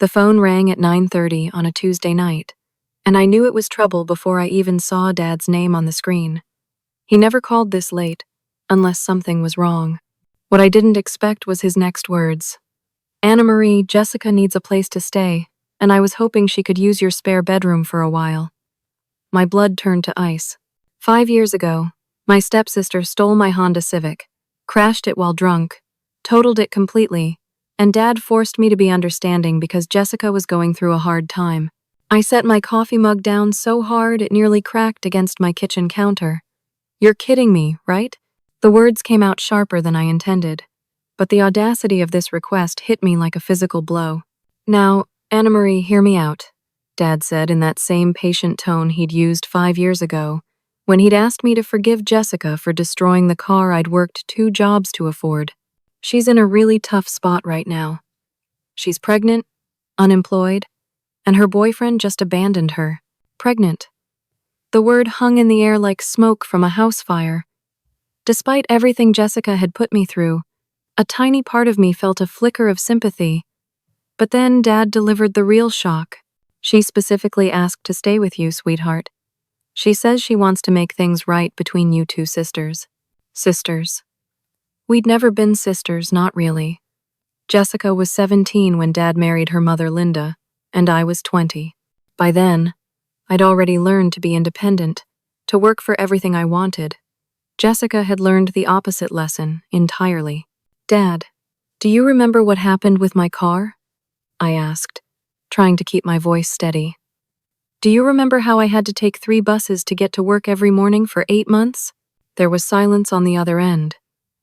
The phone rang at 9:30 on a Tuesday night, and I knew it was trouble before I even saw Dad's name on the screen. He never called this late, unless something was wrong. What I didn't expect was his next words. "Anna Marie, Jessica needs a place to stay, and I was hoping she could use your spare bedroom for a while." My blood turned to ice. 5 years ago, my stepsister stole my Honda Civic, crashed it while drunk, totaled it completely, and Dad forced me to be understanding because Jessica was going through a hard time. I set my coffee mug down so hard it nearly cracked against my kitchen counter. "You're kidding me, right?" The words came out sharper than I intended, but the audacity of this request hit me like a physical blow. "Now, Anna Marie, hear me out," Dad said in that same patient tone he'd used 5 years ago, when he'd asked me to forgive Jessica for destroying the car I'd worked 2 jobs to afford. "She's in a really tough spot right now. She's pregnant, unemployed, and her boyfriend just abandoned her. Pregnant." The word hung in the air like smoke from a house fire. Despite everything Jessica had put me through, a tiny part of me felt a flicker of sympathy. But then Dad delivered the real shock. "She specifically asked to stay with you, sweetheart. She says she wants to make things right between you two sisters." Sisters. We'd never been sisters, not really. Jessica was 17 when Dad married her mother Linda, and I was 20. By then, I'd already learned to be independent, to work for everything I wanted. Jessica had learned the opposite lesson entirely. "Dad, do you remember what happened with my car?" I asked, trying to keep my voice steady. "Do you remember how I had to take 3 buses to get to work every morning for 8 months?" There was silence on the other end,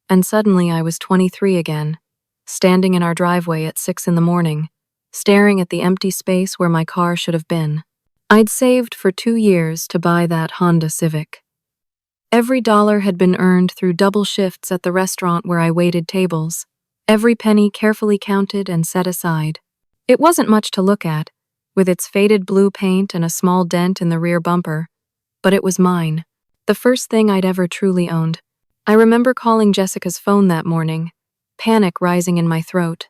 and suddenly I was 23 again, standing in our driveway at 6 in the morning, staring at the empty space where my car should have been. I'd saved for 2 years to buy that Honda Civic. Every dollar had been earned through double shifts at the restaurant where I waited tables, every penny carefully counted and set aside. It wasn't much to look at, with its faded blue paint and a small dent in the rear bumper, but it was mine, the first thing I'd ever truly owned. I remember calling Jessica's phone that morning, panic rising in my throat.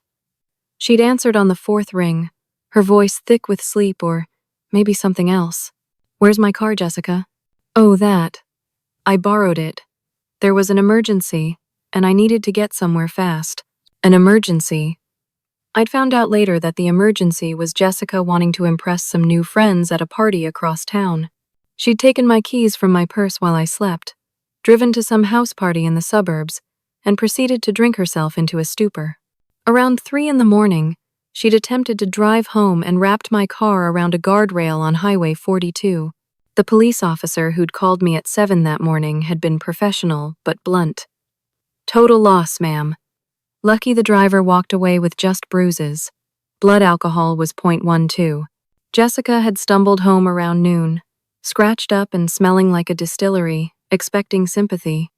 She'd answered on the 4th ring, her voice thick with sleep or maybe something else. "Where's my car, Jessica?" "Oh, that. I borrowed it. There was an emergency, and I needed to get somewhere fast." An emergency? I'd found out later that the emergency was Jessica wanting to impress some new friends at a party across town. She'd taken my keys from my purse while I slept, driven to some house party in the suburbs, and proceeded to drink herself into a stupor. Around 3 in the morning, she'd attempted to drive home and wrapped my car around a guardrail on Highway 42. The police officer who'd called me at 7 that morning had been professional but blunt. "Total loss, ma'am. Lucky the driver walked away with just bruises. Blood alcohol was 0.12. Jessica had stumbled home around noon, scratched up and smelling like a distillery, expecting sympathy.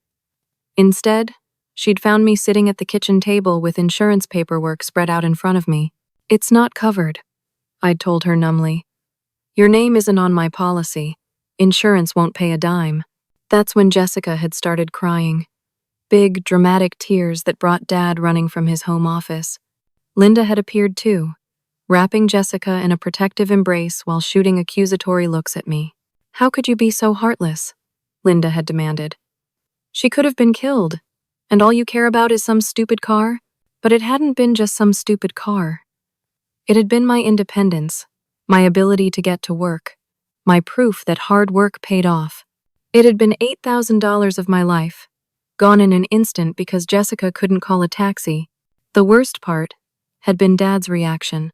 Instead, she'd found me sitting at the kitchen table with insurance paperwork spread out in front of me. "It's not covered," I'd told her numbly. "Your name isn't on my policy. Insurance won't pay a dime." That's when Jessica had started crying. Big, dramatic tears that brought Dad running from his home office. Linda had appeared too, wrapping Jessica in a protective embrace while shooting accusatory looks at me. "How could you be so heartless?" Linda had demanded. "She could have been killed, and all you care about is some stupid car?" But it hadn't been just some stupid car. It had been my independence, my ability to get to work, my proof that hard work paid off. It had been $8,000 of my life, gone in an instant because Jessica couldn't call a taxi. The worst part had been Dad's reaction.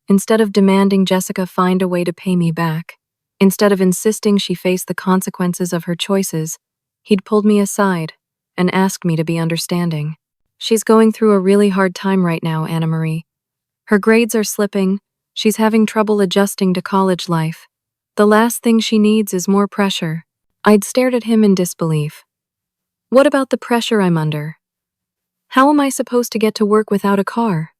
Instead of demanding Jessica find a way to pay me back, instead of insisting she face the consequences of her choices, he'd pulled me aside and asked me to be understanding. "She's going through a really hard time right now, Anna Marie. Her grades are slipping, she's having trouble adjusting to college life. The last thing she needs is more pressure." I'd stared at him in disbelief. "What about the pressure I'm under? How am I supposed to get to work without a car?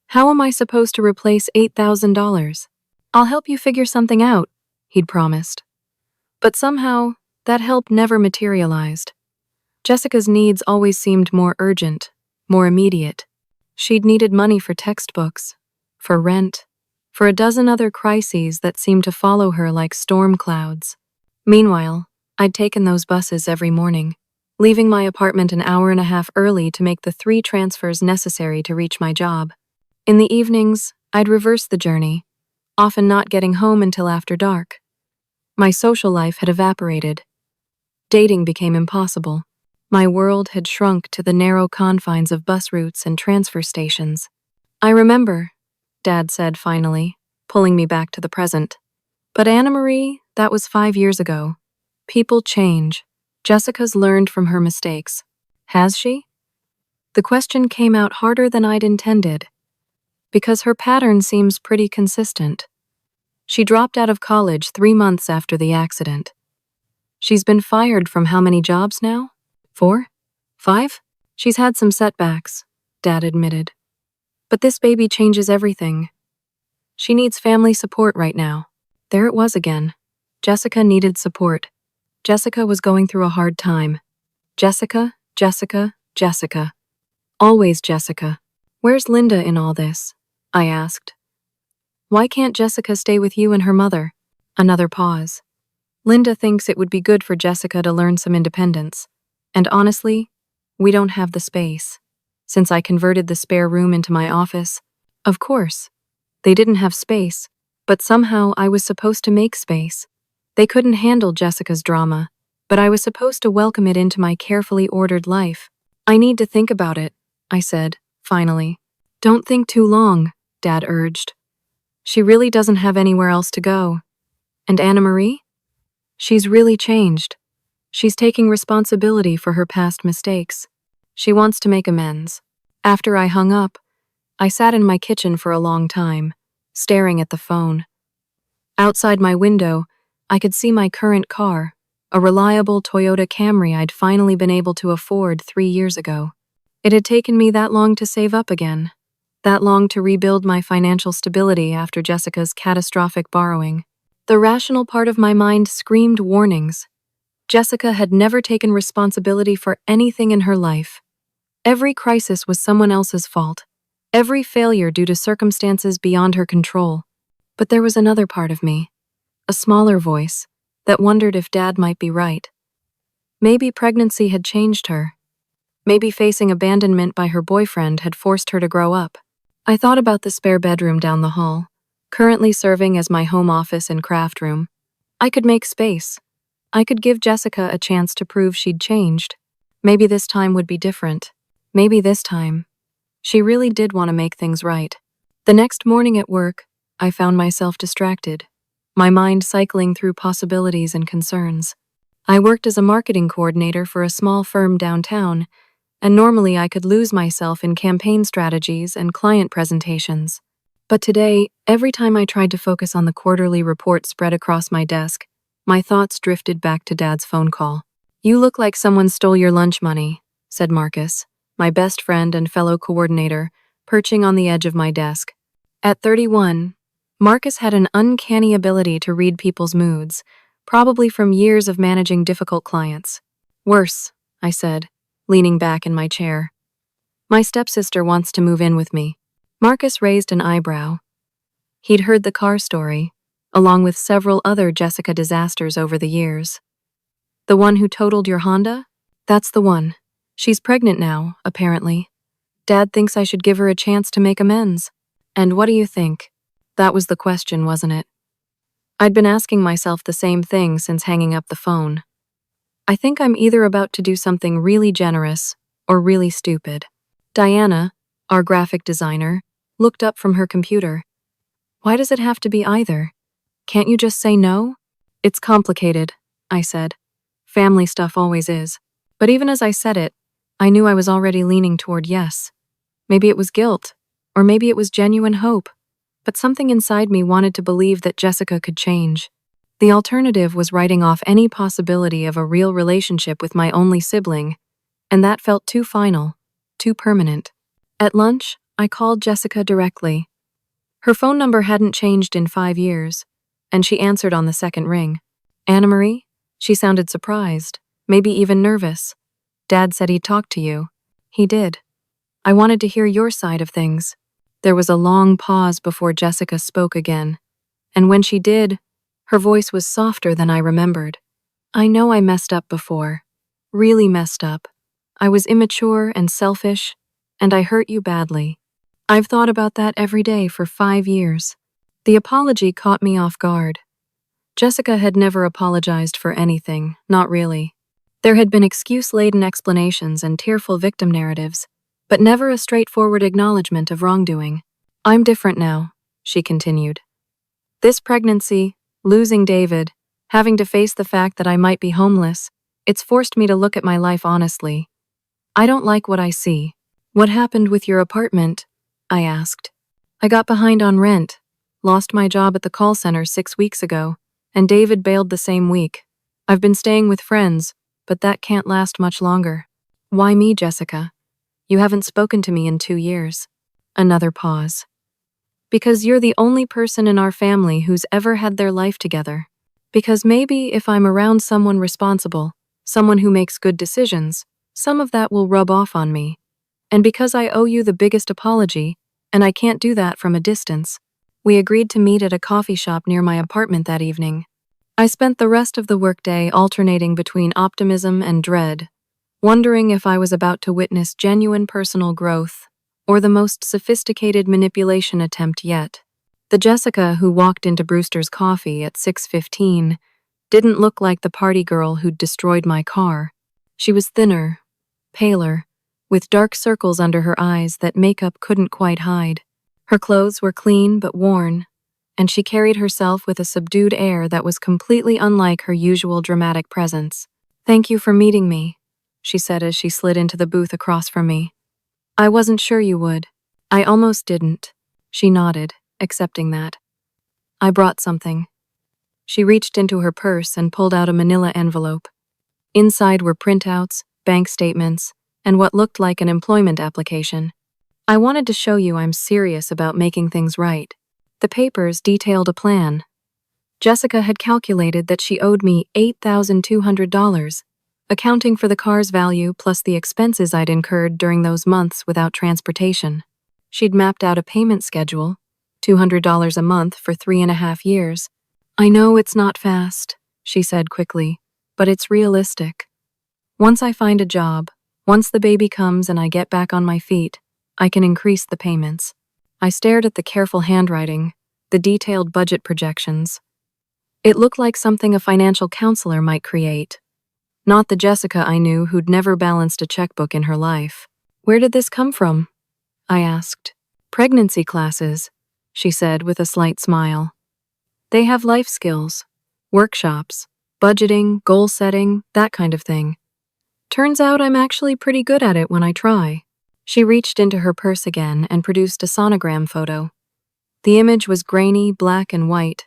How am I supposed to replace $8,000? "I'll help you figure something out," he'd promised. But somehow, that help never materialized. Jessica's needs always seemed more urgent, more immediate. She'd needed money for textbooks, for rent, for a dozen other crises that seemed to follow her like storm clouds. Meanwhile, I'd taken those buses every morning, leaving my apartment an hour and a half early to make the 3 transfers necessary to reach my job. In the evenings, I'd reverse the journey, often not getting home until after dark. My social life had evaporated. Dating became impossible. My world had shrunk to the narrow confines of bus routes and transfer stations. I remember, Dad said finally, pulling me back to the present. But Anna Marie, that was 5 years ago. People change. Jessica's learned from her mistakes. Has she? The question came out harder than I'd intended, because her pattern seems pretty consistent. She dropped out of college 3 months after the accident. She's been fired from how many jobs now? 4? 5? She's had some setbacks, Dad admitted. But this baby changes everything. She needs family support right now. There it was again. Jessica needed support. Jessica was going through a hard time. Jessica, Jessica, Jessica. Always Jessica. Where's Linda in all this? I asked. Why can't Jessica stay with you and her mother? Another pause. Linda thinks it would be good for Jessica to learn some independence. And honestly, we don't have the space. Since I converted the spare room into my office, of course, they didn't have space, but somehow I was supposed to make space. They couldn't handle Jessica's drama, but I was supposed to welcome it into my carefully ordered life. I need to think about it, I said, finally. Don't think too long, Dad urged. She really doesn't have anywhere else to go. And Anna Marie? She's really changed. She's taking responsibility for her past mistakes. She wants to make amends. After I hung up, I sat in my kitchen for a long time, staring at the phone. Outside my window, I could see my current car, a reliable Toyota Camry I'd finally been able to afford 3 years ago. It had taken me that long to save up again, that long to rebuild my financial stability after Jessica's catastrophic borrowing. The rational part of my mind screamed warnings. Jessica had never taken responsibility for anything in her life. Every crisis was someone else's fault, every failure due to circumstances beyond her control. But there was another part of me, a smaller voice, that wondered if Dad might be right. Maybe pregnancy had changed her. Maybe facing abandonment by her boyfriend had forced her to grow up. I thought about the spare bedroom down the hall, currently serving as my home office and craft room. I could make space. I could give Jessica a chance to prove she'd changed. Maybe this time would be different. Maybe this time, she really did want to make things right. The next morning at work, I found myself distracted, my mind cycling through possibilities and concerns. I worked as a marketing coordinator for a small firm downtown, and normally I could lose myself in campaign strategies and client presentations. But today, every time I tried to focus on the quarterly report spread across my desk, my thoughts drifted back to Dad's phone call. "You look like someone stole your lunch money," said Marcus, my best friend and fellow coordinator, perching on the edge of my desk. At 31, Marcus had an uncanny ability to read people's moods, probably from years of managing difficult clients. "Worse," I said, leaning back in my chair. "My stepsister wants to move in with me." Marcus raised an eyebrow. He'd heard the car story, along with several other Jessica disasters over the years. "The one who totaled your Honda? That's the one. She's pregnant now, apparently. Dad thinks I should give her a chance to make amends. And what do you think?" That was the question, wasn't it? I'd been asking myself the same thing since hanging up the phone. I think I'm either about to do something really generous or really stupid. Diana, our graphic designer, looked up from her computer. "Why does it have to be either? Can't you just say no?" "It's complicated," I said. "Family stuff always is." But even as I said it, I knew I was already leaning toward yes. Maybe it was guilt, or maybe it was genuine hope. But something inside me wanted to believe that Jessica could change. The alternative was writing off any possibility of a real relationship with my only sibling, and that felt too final, too permanent. At lunch, I called Jessica directly. Her phone number hadn't changed in 5 years, and she answered on the second ring. "Anna Marie?" She sounded surprised, maybe even nervous. "Dad said he'd talk to you." "He did. I wanted to hear your side of things." There was a long pause before Jessica spoke again, and when she did, her voice was softer than I remembered. I know I messed up before. Really messed up. I was immature and selfish, and I hurt you badly. I've thought about that every day for 5 years. The apology caught me off guard. Jessica had never apologized for anything, not really. There had been excuse-laden explanations and tearful victim narratives, but never a straightforward acknowledgement of wrongdoing. I'm different now, she continued. This pregnancy, losing David, having to face the fact that I might be homeless, it's forced me to look at my life honestly. I don't like what I see. What happened with your apartment? I asked. I got behind on rent, lost my job at the call center 6 weeks ago, and David bailed the same week. I've been staying with friends, but that can't last much longer. Why me, Jessica? You haven't spoken to me in 2 years. Another pause. Because you're the only person in our family who's ever had their life together. Because maybe if I'm around someone responsible, someone who makes good decisions, some of that will rub off on me. And because I owe you the biggest apology, and I can't do that from a distance, we agreed to meet at a coffee shop near my apartment that evening. I spent the rest of the workday alternating between optimism and dread, wondering if I was about to witness genuine personal growth or the most sophisticated manipulation attempt yet. The Jessica who walked into Brewster's Coffee at 6:15 didn't look like the party girl who'd destroyed my car. She was thinner, paler, with dark circles under her eyes that makeup couldn't quite hide. Her clothes were clean but worn, and she carried herself with a subdued air that was completely unlike her usual dramatic presence. "Thank you for meeting me," she said as she slid into the booth across from me. "I wasn't sure you would. I almost didn't." She nodded, accepting that. "I brought something." She reached into her purse and pulled out a manila envelope. Inside were printouts, bank statements, and what looked like an employment application. "I wanted to show you I'm serious about making things right." The papers detailed a plan. Jessica had calculated that she owed me $8,200, accounting for the car's value plus the expenses I'd incurred during those months without transportation. She'd mapped out a payment schedule, $200 a month for 3.5 years. "I know it's not fast," she said quickly, "but it's realistic. Once I find a job, once the baby comes and I get back on my feet, I can increase the payments." I stared at the careful handwriting, the detailed budget projections. It looked like something a financial counselor might create. Not the Jessica I knew who'd never balanced a checkbook in her life. "Where did this come from?" I asked. "Pregnancy classes," she said with a slight smile. "They have life skills, workshops, budgeting, goal setting, that kind of thing. Turns out I'm actually pretty good at it when I try." She reached into her purse again and produced a sonogram photo. The image was grainy, black and white,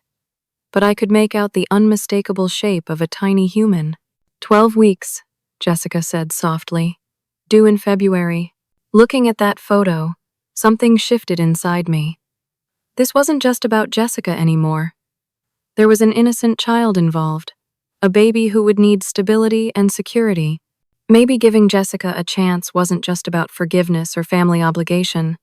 but I could make out the unmistakable shape of a tiny human. 12 weeks, Jessica said softly. "Due in February." Looking at that photo, something shifted inside me. This wasn't just about Jessica anymore. There was an innocent child involved, a baby who would need stability and security. Maybe giving Jessica a chance wasn't just about forgiveness or family obligation.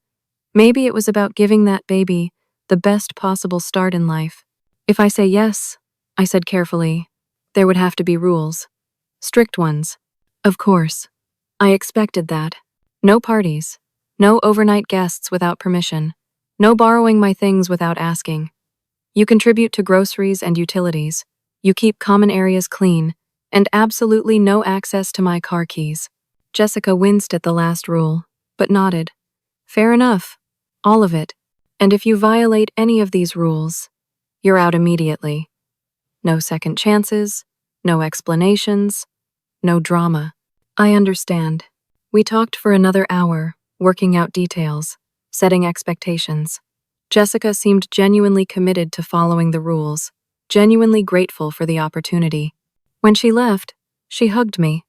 Maybe it was about giving that baby the best possible start in life. "If I say yes," I said carefully, "there would have to be rules. Strict ones." Of course. I expected that. No parties. No overnight guests without permission. No borrowing my things without asking. You contribute to groceries and utilities. You keep common areas clean, and absolutely no access to my car keys. Jessica winced at the last rule, but nodded. "Fair enough. All of it. And if you violate any of these rules, you're out immediately. No second chances, no explanations, no drama." "I understand." We talked for another hour, working out details, setting expectations. Jessica seemed genuinely committed to following the rules, genuinely grateful for the opportunity. When she left, she hugged me,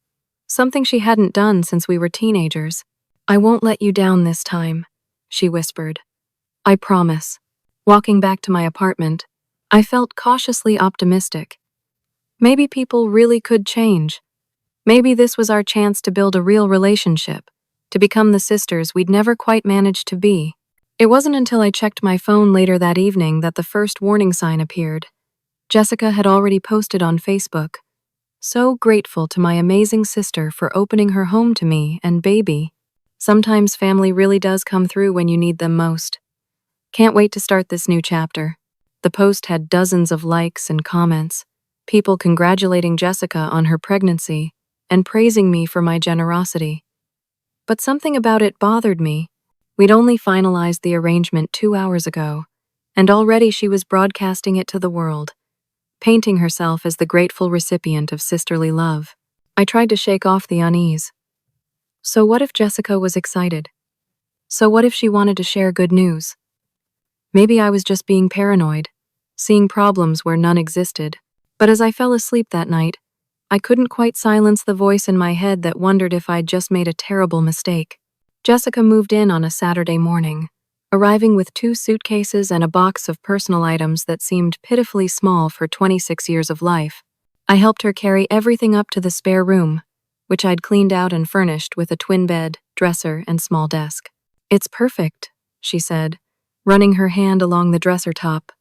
something she hadn't done since we were teenagers. "I won't let you down this time," she whispered. "I promise." Walking back to my apartment, I felt cautiously optimistic. Maybe people really could change. Maybe this was our chance to build a real relationship, to become the sisters we'd never quite managed to be. It wasn't until I checked my phone later that evening that the first warning sign appeared. Jessica had already posted on Facebook, "So grateful to my amazing sister for opening her home to me and baby. Sometimes family really does come through when you need them most. Can't wait to start this new chapter." The post had dozens of likes and comments, people congratulating Jessica on her pregnancy and praising me for my generosity. But something about it bothered me. We'd only finalized the arrangement 2 hours ago, and already she was broadcasting it to the world, painting herself as the grateful recipient of sisterly love. I tried to shake off the unease. So what if Jessica was excited? So what if she wanted to share good news? Maybe I was just being paranoid, seeing problems where none existed. But as I fell asleep that night, I couldn't quite silence the voice in my head that wondered if I'd just made a terrible mistake. Jessica moved in on a Saturday morning, arriving with 2 suitcases and a box of personal items that seemed pitifully small for 26 years of life. I helped her carry everything up to the spare room, which I'd cleaned out and furnished with a twin bed, dresser, and small desk. "It's perfect," she said, running her hand along the dresser top.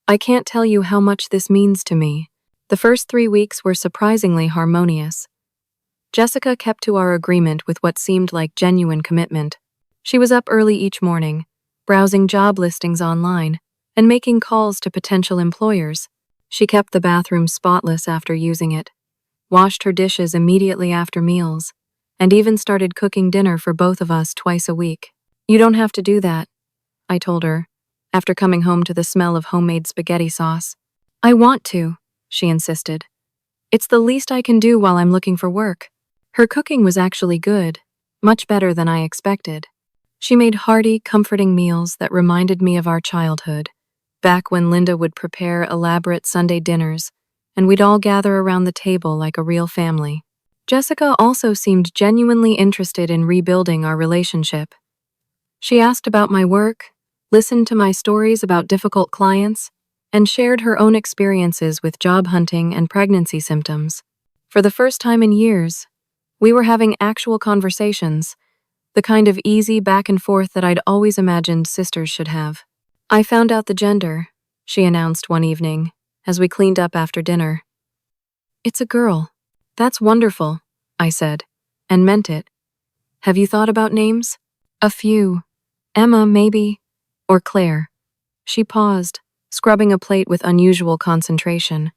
"I can't tell you how much this means to me." The first 3 weeks were surprisingly harmonious. Jessica kept to our agreement with what seemed like genuine commitment. She was up early each morning, browsing job listings online, and making calls to potential employers. She kept the bathroom spotless after using it, washed her dishes immediately after meals, and even started cooking dinner for both of us twice a week. "You don't have to do that," I told her, after coming home to the smell of homemade spaghetti sauce. "I want to," she insisted. "It's the least I can do while I'm looking for work." Her cooking was actually good, much better than I expected. She made hearty, comforting meals that reminded me of our childhood, back when Linda would prepare elaborate Sunday dinners, and we'd all gather around the table like a real family. Jessica also seemed genuinely interested in rebuilding our relationship. She asked about my work, listened to my stories about difficult clients, and shared her own experiences with job hunting and pregnancy symptoms. For the first time in years, we were having actual conversations, the kind of easy back and forth that I'd always imagined sisters should have. "I found out the gender," she announced one evening, as we cleaned up after dinner. "It's a girl." "That's wonderful," I said, and meant it. "Have you thought about names?" "A few. Emma, maybe, or Claire." She paused, scrubbing a plate with unusual concentration.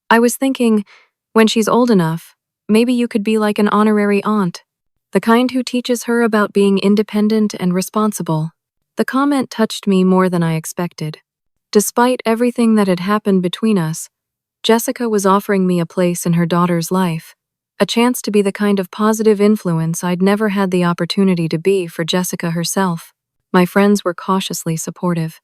"I was thinking, when she's old enough, maybe you could be like an honorary aunt, the kind who teaches her about being independent and responsible." The comment touched me more than I expected. Despite everything that had happened between us, Jessica was offering me a place in her daughter's life, a chance to be the kind of positive influence I'd never had the opportunity to be for Jessica herself. My friends were cautiously supportive.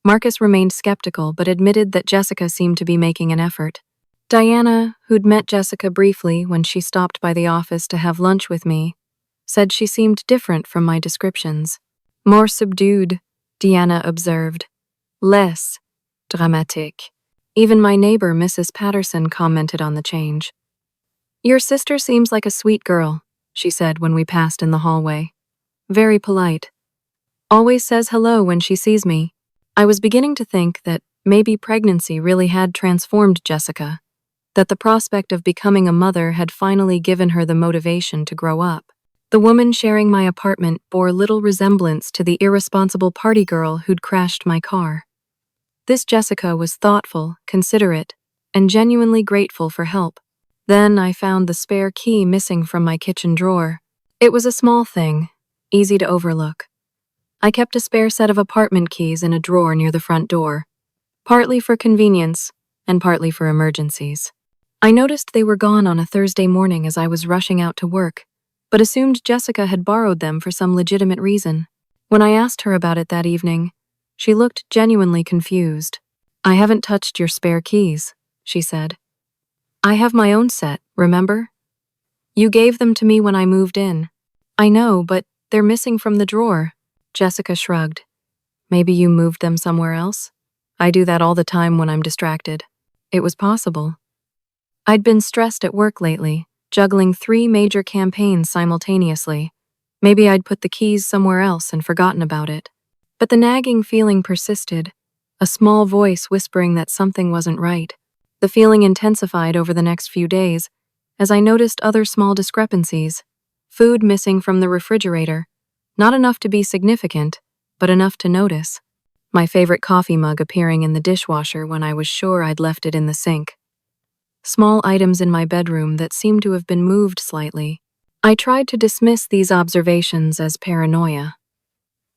Marcus remained skeptical but admitted that Jessica seemed to be making an effort. Diana, who'd met Jessica briefly when she stopped by the office to have lunch with me, said she seemed different from my descriptions. "More subdued," Diana observed. "Less dramatic." Even my neighbor, Mrs. Patterson, commented on the change. "Your sister seems like a sweet girl," she said when we passed in the hallway. "Very polite. Always says hello when she sees me." I was beginning to think that maybe pregnancy really had transformed Jessica, that the prospect of becoming a mother had finally given her the motivation to grow up. The woman sharing my apartment bore little resemblance to the irresponsible party girl who'd crashed my car. This Jessica was thoughtful, considerate, and genuinely grateful for help. Then I found the spare key missing from my kitchen drawer. It was a small thing, easy to overlook. I kept a spare set of apartment keys in a drawer near the front door, partly for convenience and partly for emergencies. I noticed they were gone on a Thursday morning as I was rushing out to work, but assumed Jessica had borrowed them for some legitimate reason. When I asked her about it that evening, she looked genuinely confused. "I haven't touched your spare keys," she said. "I have my own set, remember? You gave them to me when I moved in." "I know, but they're missing from the drawer." Jessica shrugged. "Maybe you moved them somewhere else? I do that all the time when I'm distracted." It was possible. I'd been stressed at work lately, juggling 3 major campaigns simultaneously. Maybe I'd put the keys somewhere else and forgotten about it. But the nagging feeling persisted, a small voice whispering that something wasn't right. The feeling intensified over the next few days as I noticed other small discrepancies. Food missing from the refrigerator, not enough to be significant, but enough to notice. My favorite coffee mug appearing in the dishwasher when I was sure I'd left it in the sink. Small items in my bedroom that seemed to have been moved slightly. I tried to dismiss these observations as paranoia.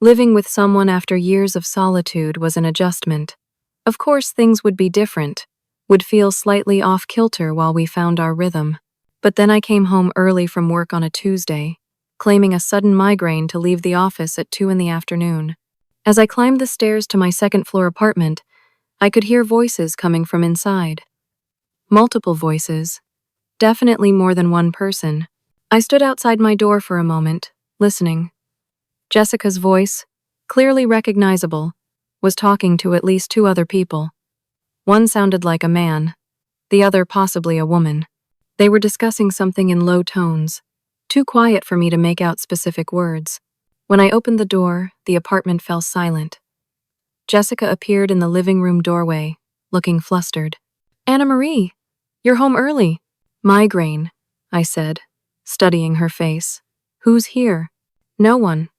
Living with someone after years of solitude was an adjustment. Of course, things would be different, would feel slightly off-kilter while we found our rhythm. But then I came home early from work on a Tuesday, claiming a sudden migraine to leave the office at 2 in the afternoon. As I climbed the stairs to my second-floor apartment, I could hear voices coming from inside. Multiple voices. Definitely more than one person. I stood outside my door for a moment, listening. Jessica's voice, clearly recognizable, was talking to at least 2 other people. One sounded like a man, the other possibly a woman. They were discussing something in low tones, too quiet for me to make out specific words. When I opened the door, the apartment fell silent. Jessica appeared in the living room doorway, looking flustered. "Anna Marie, you're home early." "Migraine," I said, studying her face. "Who's here?" "No one.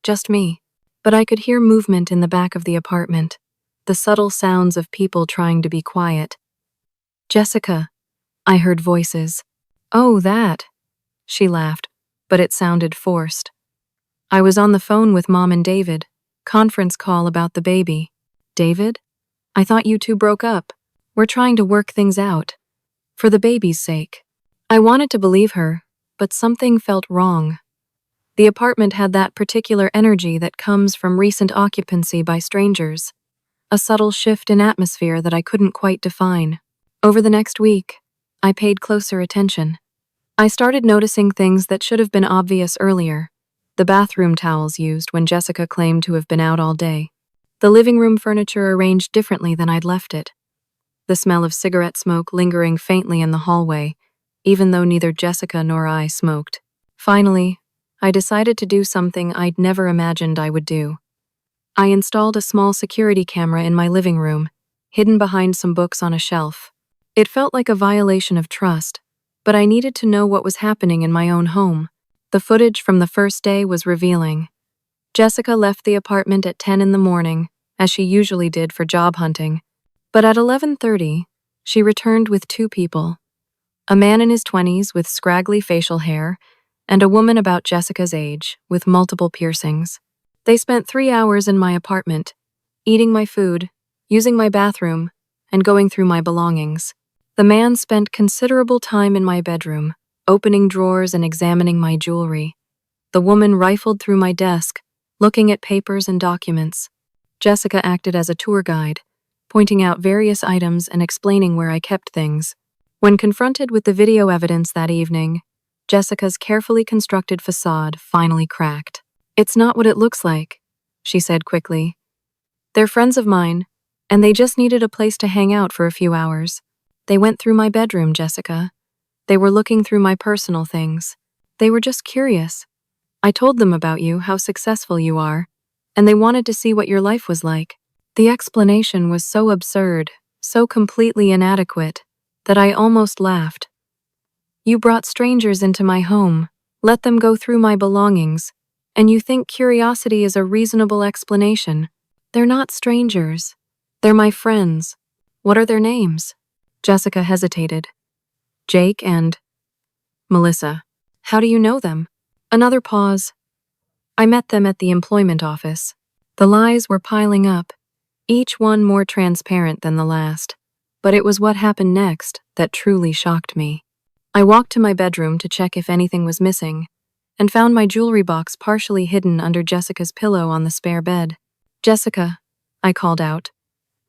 Just me." But I could hear movement in the back of the apartment, the subtle sounds of people trying to be quiet. "Jessica," I heard voices. "Oh, that." She laughed, but it sounded forced. "I was on the phone with Mom and David, conference call about the baby." "David? I thought you two broke up." "We're trying to work things out. For the baby's sake." I wanted to believe her, but something felt wrong. The apartment had that particular energy that comes from recent occupancy by strangers, a subtle shift in atmosphere that I couldn't quite define. Over the next week, I paid closer attention. I started noticing things that should have been obvious earlier. The bathroom towels used when Jessica claimed to have been out all day. The living room furniture arranged differently than I'd left it. The smell of cigarette smoke lingering faintly in the hallway, even though neither Jessica nor I smoked. Finally, I decided to do something I'd never imagined I would do. I installed a small security camera in my living room, hidden behind some books on a shelf. It felt like a violation of trust, but I needed to know what was happening in my own home. The footage from the first day was revealing. Jessica left the apartment at 10 in the morning, as she usually did for job hunting. But at 11:30, she returned with 2 people. A man in his 20s with scraggly facial hair, and a woman about Jessica's age, with multiple piercings. They spent 3 hours in my apartment, eating my food, using my bathroom, and going through my belongings. The man spent considerable time in my bedroom, opening drawers and examining my jewelry. The woman rifled through my desk, looking at papers and documents. Jessica acted as a tour guide, pointing out various items and explaining where I kept things. When confronted with the video evidence that evening, Jessica's carefully constructed facade finally cracked. "It's not what it looks like," she said quickly. "They're friends of mine, and they just needed a place to hang out for a few hours. They went through my bedroom, Jessica. They were looking through my personal things. They were just curious. I told them about you, how successful you are, and they wanted to see what your life was like." The explanation was so absurd, so completely inadequate, that I almost laughed. "You brought strangers into my home, let them go through my belongings, and you think curiosity is a reasonable explanation. They're not strangers. They're my friends. What are their names?" Jessica hesitated. "Jake and Melissa." "How do you know them?" Another pause. "I met them at the employment office." The lies were piling up, each one more transparent than the last. But it was what happened next that truly shocked me. I walked to my bedroom to check if anything was missing, and found my jewelry box partially hidden under Jessica's pillow on the spare bed. "Jessica," I called out,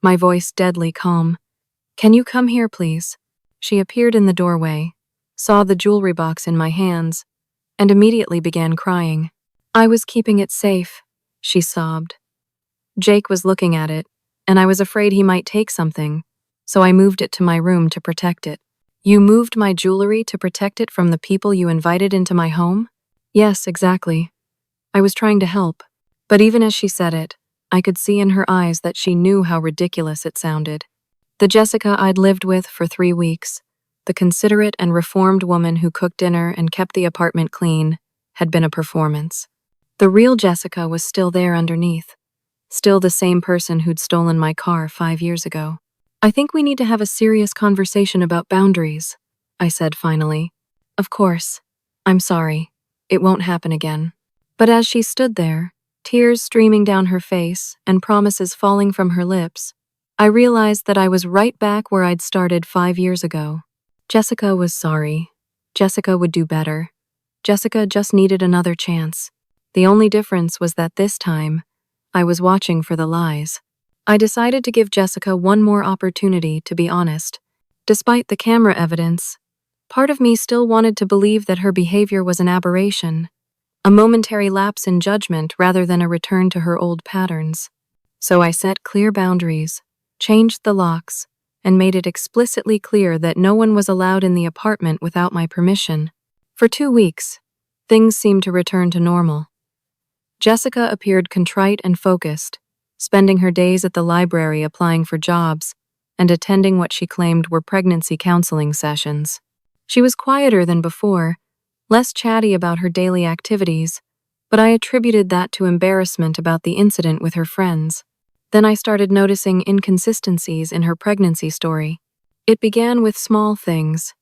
my voice deadly calm. "Can you come here, please?" She appeared in the doorway, saw the jewelry box in my hands, and immediately began crying. "I was keeping it safe," she sobbed. "Jake was looking at it, and I was afraid he might take something, so I moved it to my room to protect it." "You moved my jewelry to protect it from the people you invited into my home?" "Yes, exactly. I was trying to help." But even as she said it, I could see in her eyes that she knew how ridiculous it sounded. The Jessica I'd lived with for 3 weeks, the considerate and reformed woman who cooked dinner and kept the apartment clean, had been a performance. The real Jessica was still there underneath, still the same person who'd stolen my car 5 years ago. "I think we need to have a serious conversation about boundaries," I said finally. "Of course. I'm sorry. It won't happen again." But as she stood there, tears streaming down her face and promises falling from her lips, I realized that I was right back where I'd started 5 years ago. Jessica was sorry. Jessica would do better. Jessica just needed another chance. The only difference was that this time, I was watching for the lies. I decided to give Jessica one more opportunity to be honest. Despite the camera evidence, part of me still wanted to believe that her behavior was an aberration, a momentary lapse in judgment rather than a return to her old patterns. So I set clear boundaries, changed the locks, and made it explicitly clear that no one was allowed in the apartment without my permission. For 2 weeks, things seemed to return to normal. Jessica appeared contrite and focused, spending her days at the library applying for jobs and attending what she claimed were pregnancy counseling sessions. She was quieter than before, less chatty about her daily activities, but I attributed that to embarrassment about the incident with her friends. Then I started noticing inconsistencies in her pregnancy story. It began with small things.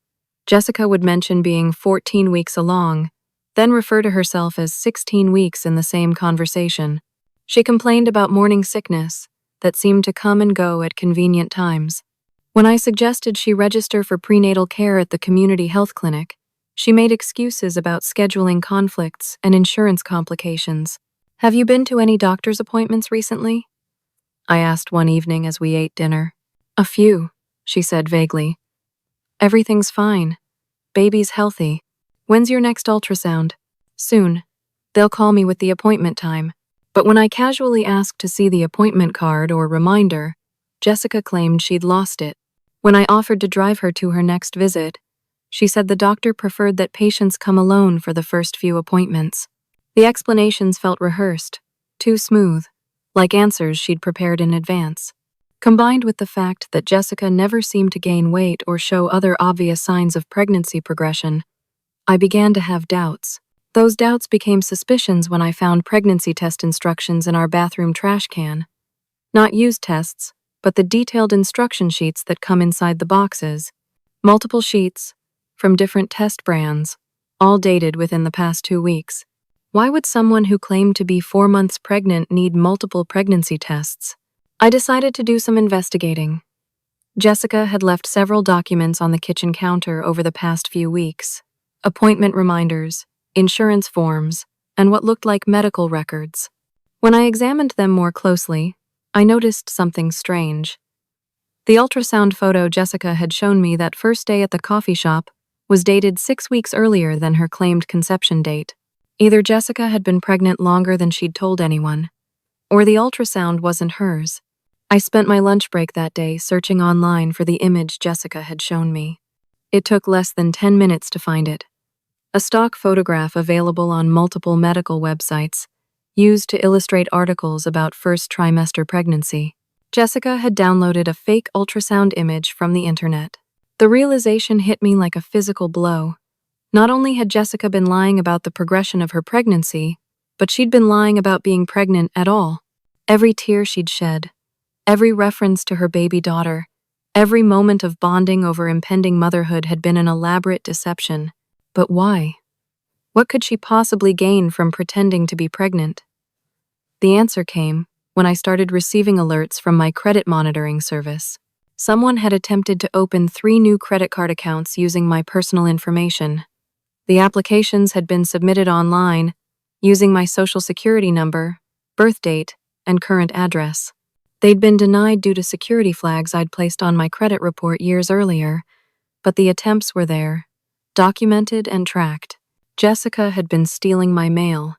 Jessica would mention being 14 weeks along, then refer to herself as 16 weeks in the same conversation. She complained about morning sickness that seemed to come and go at convenient times. When I suggested she register for prenatal care at the community health clinic, she made excuses about scheduling conflicts and insurance complications. "Have you been to any doctor's appointments recently?" I asked one evening as we ate dinner. "A few," she said vaguely. "Everything's fine. Baby's healthy. When's your next ultrasound?" "Soon. They'll call me with the appointment time." But when I casually asked to see the appointment card or reminder, Jessica claimed she'd lost it. When I offered to drive her to her next visit, she said the doctor preferred that patients come alone for the first few appointments. The explanations felt rehearsed, too smooth, like answers she'd prepared in advance. Combined with the fact that Jessica never seemed to gain weight or show other obvious signs of pregnancy progression, I began to have doubts. Those doubts became suspicions when I found pregnancy test instructions in our bathroom trash can. Not used tests, but the detailed instruction sheets that come inside the boxes. Multiple sheets, from different test brands, all dated within the past 2 weeks. Why would someone who claimed to be 4 months pregnant need multiple pregnancy tests? I decided to do some investigating. Jessica had left several documents on the kitchen counter over the past few weeks. Appointment reminders, insurance forms, and what looked like medical records. When I examined them more closely, I noticed something strange. The ultrasound photo Jessica had shown me that first day at the coffee shop was dated 6 weeks earlier than her claimed conception date. Either Jessica had been pregnant longer than she'd told anyone, or the ultrasound wasn't hers. I spent my lunch break that day searching online for the image Jessica had shown me. It took less than 10 minutes to find it. A stock photograph available on multiple medical websites, used to illustrate articles about first trimester pregnancy. Jessica had downloaded a fake ultrasound image from the internet. The realization hit me like a physical blow. Not only had Jessica been lying about the progression of her pregnancy, but she'd been lying about being pregnant at all. Every tear she'd shed, every reference to her baby daughter, every moment of bonding over impending motherhood had been an elaborate deception. But why? What could she possibly gain from pretending to be pregnant? The answer came when I started receiving alerts from my credit monitoring service. Someone had attempted to open 3 new credit card accounts using my personal information. The applications had been submitted online, using my social security number, birth date, and current address. They'd been denied due to security flags I'd placed on my credit report years earlier, but the attempts were there, documented and tracked. Jessica had been stealing my mail.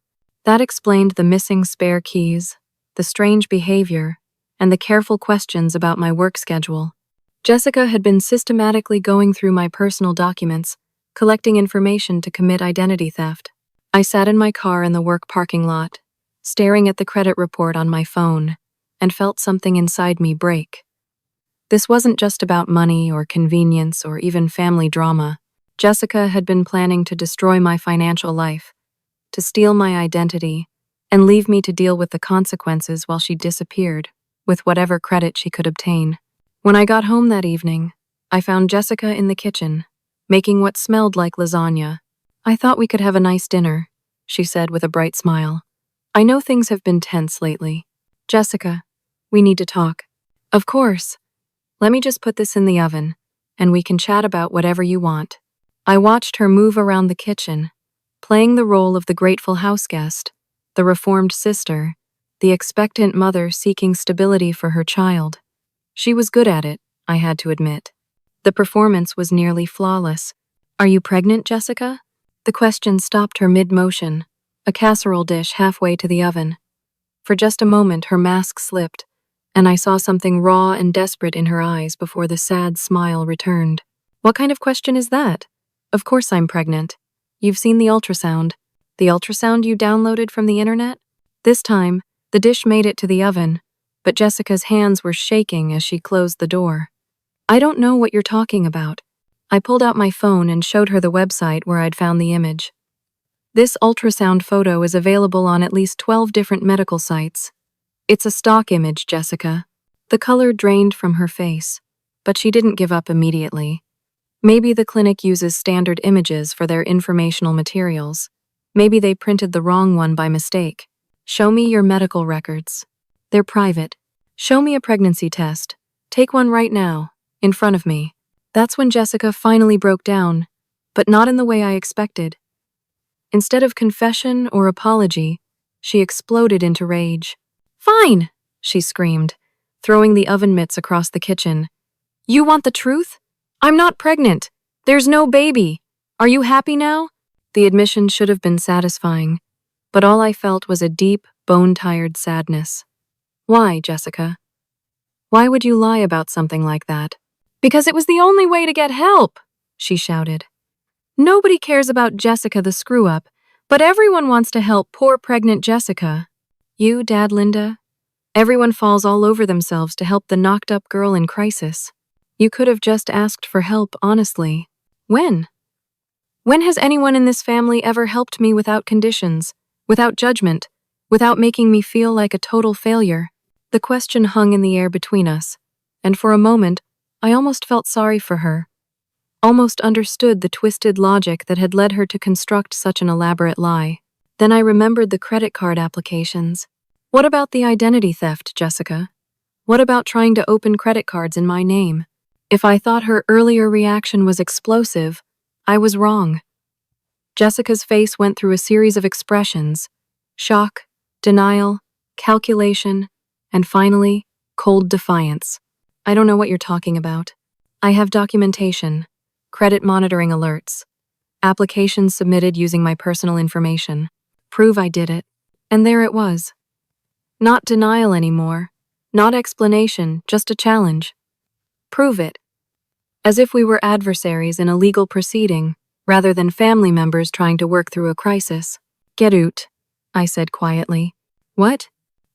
That explained the missing spare keys, the strange behavior, and the careful questions about my work schedule. Jessica had been systematically going through my personal documents, collecting information to commit identity theft. I sat in my car in the work parking lot, staring at the credit report on my phone, and felt something inside me break. This wasn't just about money or convenience or even family drama. Jessica had been planning to destroy my financial life, to steal my identity, and leave me to deal with the consequences while she disappeared, with whatever credit she could obtain. When I got home that evening, I found Jessica in the kitchen, making what smelled like lasagna. "I thought we could have a nice dinner," she said with a bright smile. "I know things have been tense lately. Jessica, we need to talk." "Of course. Let me just put this in the oven, and we can chat about whatever you want." I watched her move around the kitchen, playing the role of the grateful houseguest, the reformed sister, the expectant mother seeking stability for her child. She was good at it, I had to admit. The performance was nearly flawless. "Are you pregnant, Jessica?" The question stopped her mid-motion, a casserole dish halfway to the oven. For just a moment her mask slipped, and I saw something raw and desperate in her eyes before the sad smile returned. "What kind of question is that? Of course I'm pregnant. You've seen the ultrasound. The ultrasound you downloaded from the internet?" This time, the dish made it to the oven, but Jessica's hands were shaking as she closed the door. "I don't know what you're talking about." I pulled out my phone and showed her the website where I'd found the image. "This ultrasound photo is available on at least 12 different medical sites. It's a stock image, Jessica." The color drained from her face, but she didn't give up immediately. Maybe the clinic uses standard images for their informational materials. Maybe they printed the wrong one by mistake. "Show me your medical records. They're private. Show me a pregnancy test. Take one right now, in front of me." That's when Jessica finally broke down, but not in the way I expected. Instead of confession or apology, she exploded into rage. "Fine!" she screamed, throwing the oven mitts across the kitchen. "You want the truth? I'm not pregnant. There's no baby. Are you happy now?" The admission should have been satisfying, but all I felt was a deep, bone-tired sadness. "Why, Jessica? Why would you lie about something like that?" "Because it was the only way to get help," she shouted. "Nobody cares about Jessica the screw-up, but everyone wants to help poor pregnant Jessica. You, Dad, Linda, everyone falls all over themselves to help the knocked-up girl in crisis. You could have just asked for help, honestly. When? When has anyone in this family ever helped me without conditions, without judgment, without making me feel like a total failure?" The question hung in the air between us, and for a moment, I almost felt sorry for her, almost understood the twisted logic that had led her to construct such an elaborate lie. Then I remembered the credit card applications. What about the identity theft, Jessica? What about trying to open credit cards in my name? If I thought her earlier reaction was explosive, I was wrong. Jessica's face went through a series of expressions: shock, denial, calculation, and finally, cold defiance. "I don't know what you're talking about. I have documentation, credit monitoring alerts, applications submitted using my personal information. Prove I did it." And there it was. Not denial anymore, not explanation, just a challenge. "Prove it." As if we were adversaries in a legal proceeding, rather than family members trying to work through a crisis. "Get out," I said quietly. "What?"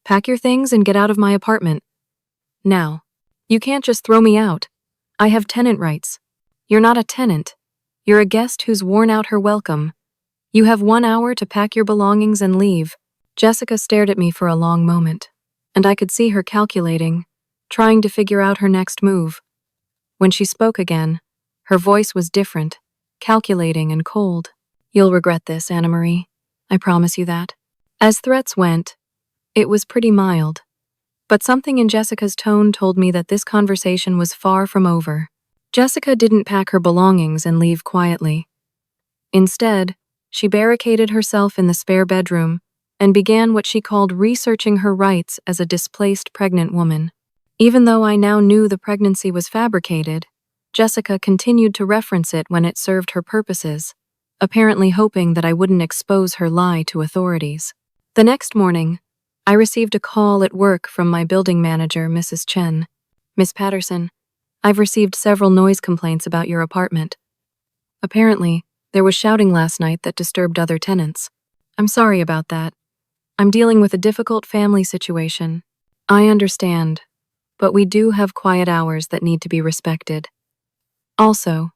"Pack your things and get out of my apartment. Now. You can't just throw me out. I have tenant rights. You're not a tenant. You're a guest who's worn out her welcome. You have 1 hour to pack your belongings and leave." Jessica stared at me for a long moment, and I could see her calculating, trying to figure out her next move. When she spoke again, her voice was different, calculating and cold. "You'll regret this, Anna Marie. I promise you that." As threats went, it was pretty mild. But something in Jessica's tone told me that this conversation was far from over. Jessica didn't pack her belongings and leave quietly. Instead, she barricaded herself in the spare bedroom and began what she called researching her rights as a displaced pregnant woman. Even though I now knew the pregnancy was fabricated, Jessica continued to reference it when it served her purposes, apparently hoping that I wouldn't expose her lie to authorities. The next morning, I received a call at work from my building manager, Mrs. Chen. "Miss Patterson, I've received several noise complaints about your apartment. Apparently, there was shouting last night that disturbed other tenants. I'm sorry about that. I'm dealing with a difficult family situation. I understand, but we do have quiet hours that need to be respected. Also,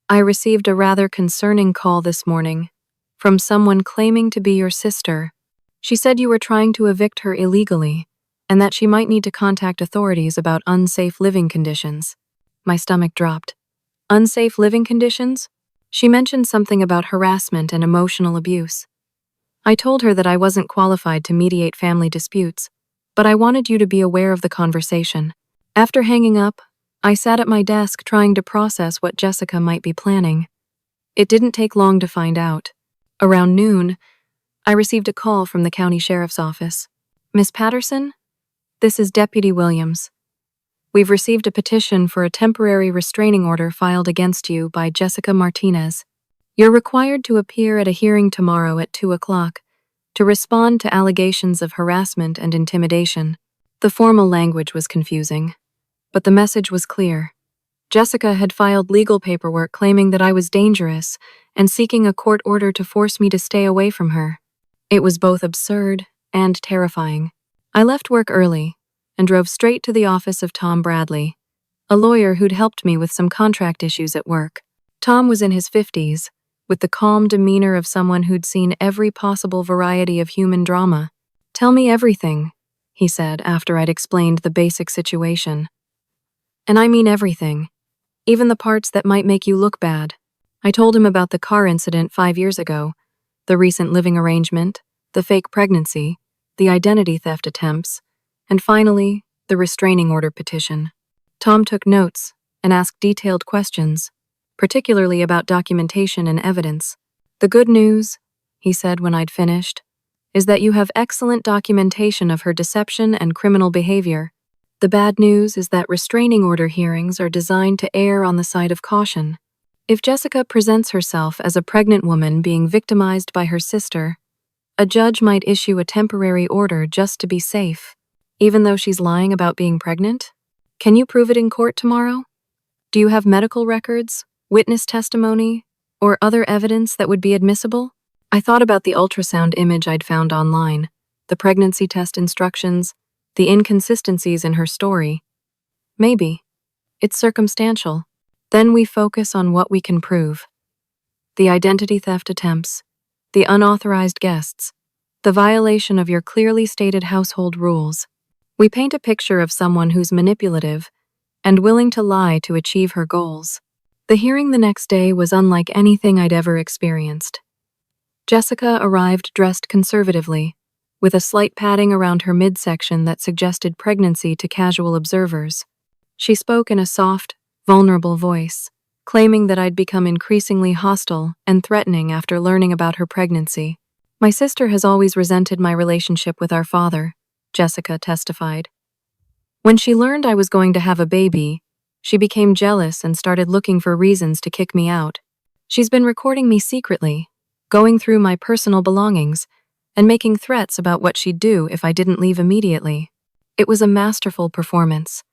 I received a rather concerning call this morning from someone claiming to be your sister. She said you were trying to evict her illegally and that she might need to contact authorities about unsafe living conditions. My stomach dropped. Unsafe living conditions? She mentioned something about harassment and emotional abuse. I told her that I wasn't qualified to mediate family disputes, but I wanted you to be aware of the conversation. After hanging up, I sat at my desk trying to process what Jessica might be planning. It didn't take long to find out. Around noon, I received a call from the county sheriff's office. Miss Patterson? This is Deputy Williams. We've received a petition for a temporary restraining order filed against you by Jessica Martinez. You're required to appear at a hearing tomorrow at 2 o'clock to respond to allegations of harassment and intimidation. The formal language was confusing, but the message was clear. Jessica had filed legal paperwork claiming that I was dangerous and seeking a court order to force me to stay away from her. It was both absurd and terrifying. I left work early and drove straight to the office of Tom Bradley, a lawyer who'd helped me with some contract issues at work. Tom was in his 50s, with the calm demeanor of someone who'd seen every possible variety of human drama. "Tell me everything," he said after I'd explained the basic situation. "And I mean everything, even the parts that might make you look bad." I told him about the car incident 5 years ago, the recent living arrangement, the fake pregnancy, the identity theft attempts, and finally, the restraining order petition. Tom took notes and asked detailed questions, particularly about documentation and evidence. "The good news," he said when I'd finished, "is that you have excellent documentation of her deception and criminal behavior. The bad news is that restraining order hearings are designed to err on the side of caution. If Jessica presents herself as a pregnant woman being victimized by her sister, a judge might issue a temporary order just to be safe, even though she's lying about being pregnant. Can you prove it in court tomorrow? Do you have medical records, witness testimony, or other evidence that would be admissible?" I thought about the ultrasound image I'd found online, the pregnancy test instructions, the inconsistencies in her story. Maybe. It's circumstantial. Then we focus on what we can prove. The identity theft attempts, the unauthorized guests, the violation of your clearly stated household rules. We paint a picture of someone who's manipulative and willing to lie to achieve her goals. The hearing the next day was unlike anything I'd ever experienced. Jessica arrived dressed conservatively, with a slight padding around her midsection that suggested pregnancy to casual observers. She spoke in a soft, vulnerable voice, claiming that I'd become increasingly hostile and threatening after learning about her pregnancy. "My sister has always resented my relationship with our father," Jessica testified. "When she learned I was going to have a baby, she became jealous and started looking for reasons to kick me out. She's been recording me secretly, going through my personal belongings, and making threats about what she'd do if I didn't leave immediately. It was a masterful performance,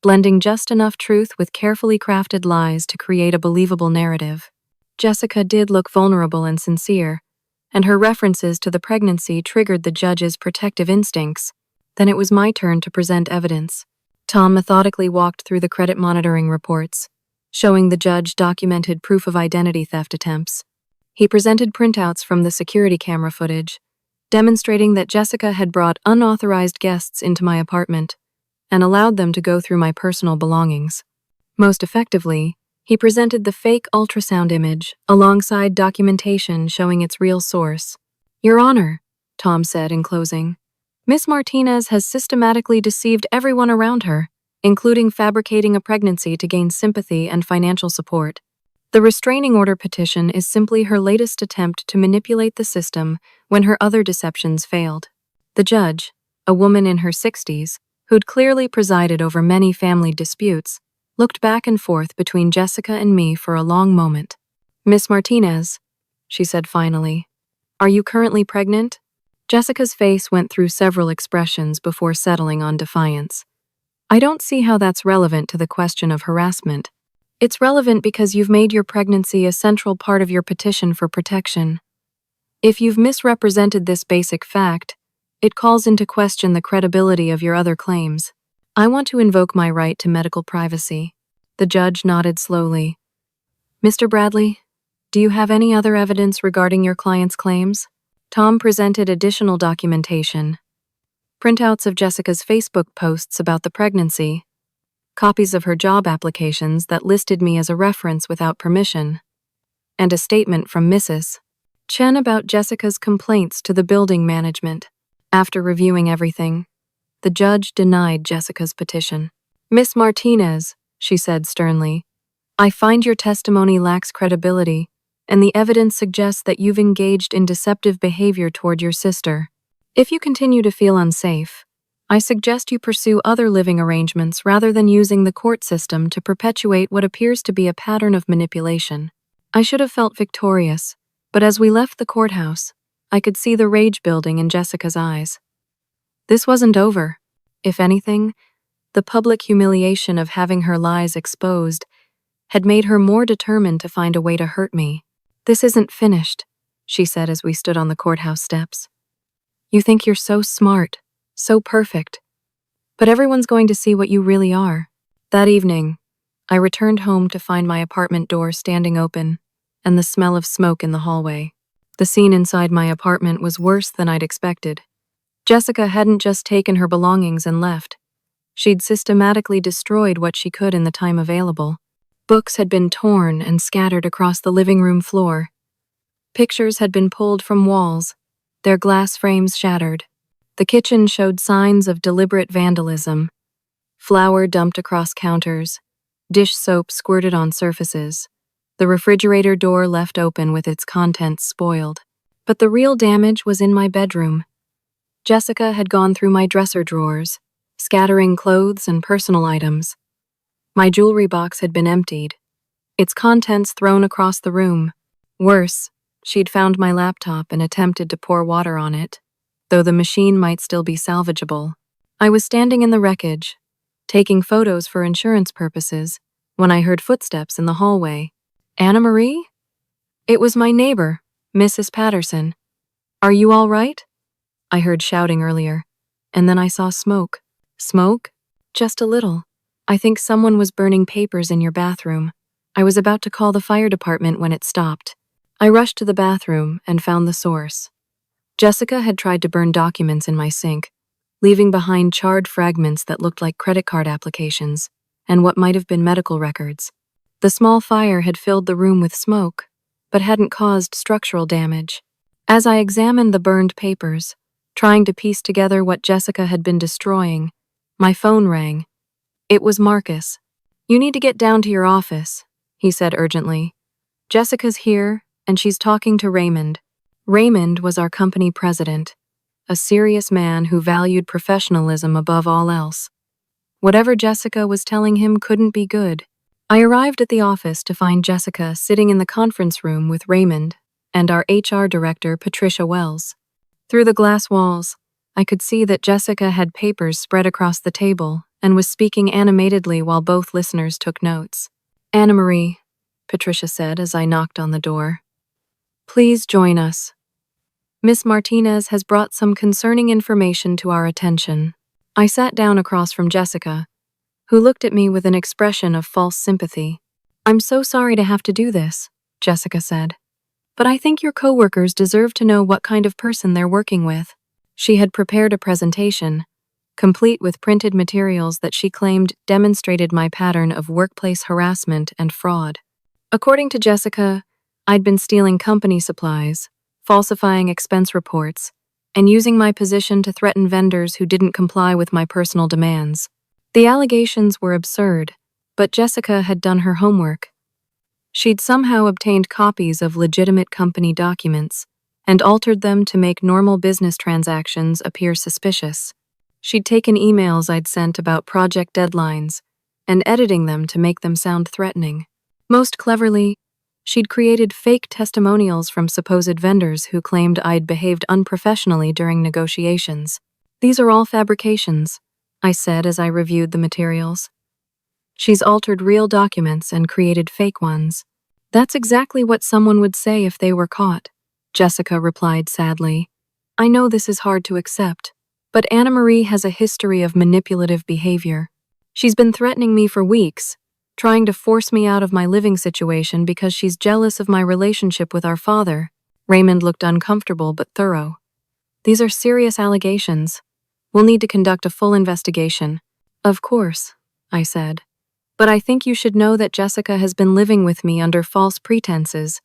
blending just enough truth with carefully crafted lies to create a believable narrative." Jessica did look vulnerable and sincere, and her references to the pregnancy triggered the judge's protective instincts. Then it was my turn to present evidence. Tom methodically walked through the credit monitoring reports, showing the judge documented proof of identity theft attempts. He presented printouts from the security camera footage, demonstrating that Jessica had brought unauthorized guests into my apartment and allowed them to go through my personal belongings. Most effectively, he presented the fake ultrasound image alongside documentation showing its real source. "Your Honor," Tom said in closing, "Miss Martinez has systematically deceived everyone around her, including fabricating a pregnancy to gain sympathy and financial support. The restraining order petition is simply her latest attempt to manipulate the system when her other deceptions failed." The judge, a woman in her 60s, who'd clearly presided over many family disputes, looked back and forth between Jessica and me for a long moment. "Miss Martinez," she said finally, "are you currently pregnant?" Jessica's face went through several expressions before settling on defiance. "I don't see how that's relevant to the question of harassment. It's relevant because you've made your pregnancy a central part of your petition for protection. If you've misrepresented this basic fact, It calls into question the credibility of your other claims. I want to invoke my right to medical privacy." The judge nodded slowly. "Mr. Bradley, do you have any other evidence regarding your client's claims?" Tom presented additional documentation. Printouts of Jessica's Facebook posts about the pregnancy, copies of her job applications that listed me as a reference without permission, and a statement from Mrs. Chen about Jessica's complaints to the building management. After reviewing everything, the judge denied Jessica's petition. "Miss Martinez," she said sternly, "I find your testimony lacks credibility, and the evidence suggests that you've engaged in deceptive behavior toward your sister. If you continue to feel unsafe, I suggest you pursue other living arrangements rather than using the court system to perpetuate what appears to be a pattern of manipulation." I should have felt victorious, but as we left the courthouse, I could see the rage building in Jessica's eyes. This wasn't over. If anything, the public humiliation of having her lies exposed had made her more determined to find a way to hurt me. "This isn't finished," she said as we stood on the courthouse steps. "You think you're so smart, so perfect, but everyone's going to see what you really are." That evening, I returned home to find my apartment door standing open and the smell of smoke in the hallway. The scene inside my apartment was worse than I'd expected. Jessica hadn't just taken her belongings and left. She'd systematically destroyed what she could in the time available. Books had been torn and scattered across the living room floor. Pictures had been pulled from walls, their glass frames shattered. The kitchen showed signs of deliberate vandalism. Flour dumped across counters, dish soap squirted on surfaces, the refrigerator door left open with its contents spoiled. But the real damage was in my bedroom. Jessica had gone through my dresser drawers, scattering clothes and personal items. My jewelry box had been emptied, its contents thrown across the room. Worse, she'd found my laptop and attempted to pour water on it, though the machine might still be salvageable. I was standing in the wreckage, taking photos for insurance purposes, when I heard footsteps in the hallway. "Anna Marie?" It was my neighbor, Mrs. Patterson. "Are you all right?" I heard shouting earlier, and then I saw smoke. "Smoke? Just a little. I think someone was burning papers in your bathroom. I was about to call the fire department when it stopped." I rushed to the bathroom and found the source. Jessica had tried to burn documents in my sink, leaving behind charred fragments that looked like credit card applications and what might have been medical records. The small fire had filled the room with smoke, but hadn't caused structural damage. As I examined the burned papers, trying to piece together what Jessica had been destroying, my phone rang. It was Marcus. "You need to get down to your office," he said urgently. "Jessica's here, and she's talking to Raymond." Raymond was our company president, a serious man who valued professionalism above all else. Whatever Jessica was telling him couldn't be good. I arrived at the office to find Jessica sitting in the conference room with Raymond and our HR director, Patricia Wells. Through the glass walls, I could see that Jessica had papers spread across the table and was speaking animatedly while both listeners took notes. "Anna Marie," Patricia said as I knocked on the door, "please join us. Miss Martinez has brought some concerning information to our attention." I sat down across from Jessica, who looked at me with an expression of false sympathy. "I'm so sorry to have to do this," Jessica said, "but I think your coworkers deserve to know what kind of person they're working with." She had prepared a presentation, complete with printed materials that she claimed demonstrated my pattern of workplace harassment and fraud. According to Jessica, I'd been stealing company supplies, falsifying expense reports, and using my position to threaten vendors who didn't comply with my personal demands. The allegations were absurd, but Jessica had done her homework. She'd somehow obtained copies of legitimate company documents and altered them to make normal business transactions appear suspicious. She'd taken emails I'd sent about project deadlines and editing them to make them sound threatening. Most cleverly, she'd created fake testimonials from supposed vendors who claimed I'd behaved unprofessionally during negotiations. "These are all fabrications," I said as I reviewed the materials. "She's altered real documents and created fake ones." "That's exactly what someone would say if they were caught," Jessica replied sadly. I know this is hard to accept, but Anna Marie has a history of manipulative behavior. She's been threatening me for weeks, trying to force me out of my living situation because she's jealous of my relationship with our father. Raymond looked uncomfortable but thorough. These are serious allegations. We'll need to conduct a full investigation. Of course, I said. But I think you should know that Jessica has been living with me under false pretenses,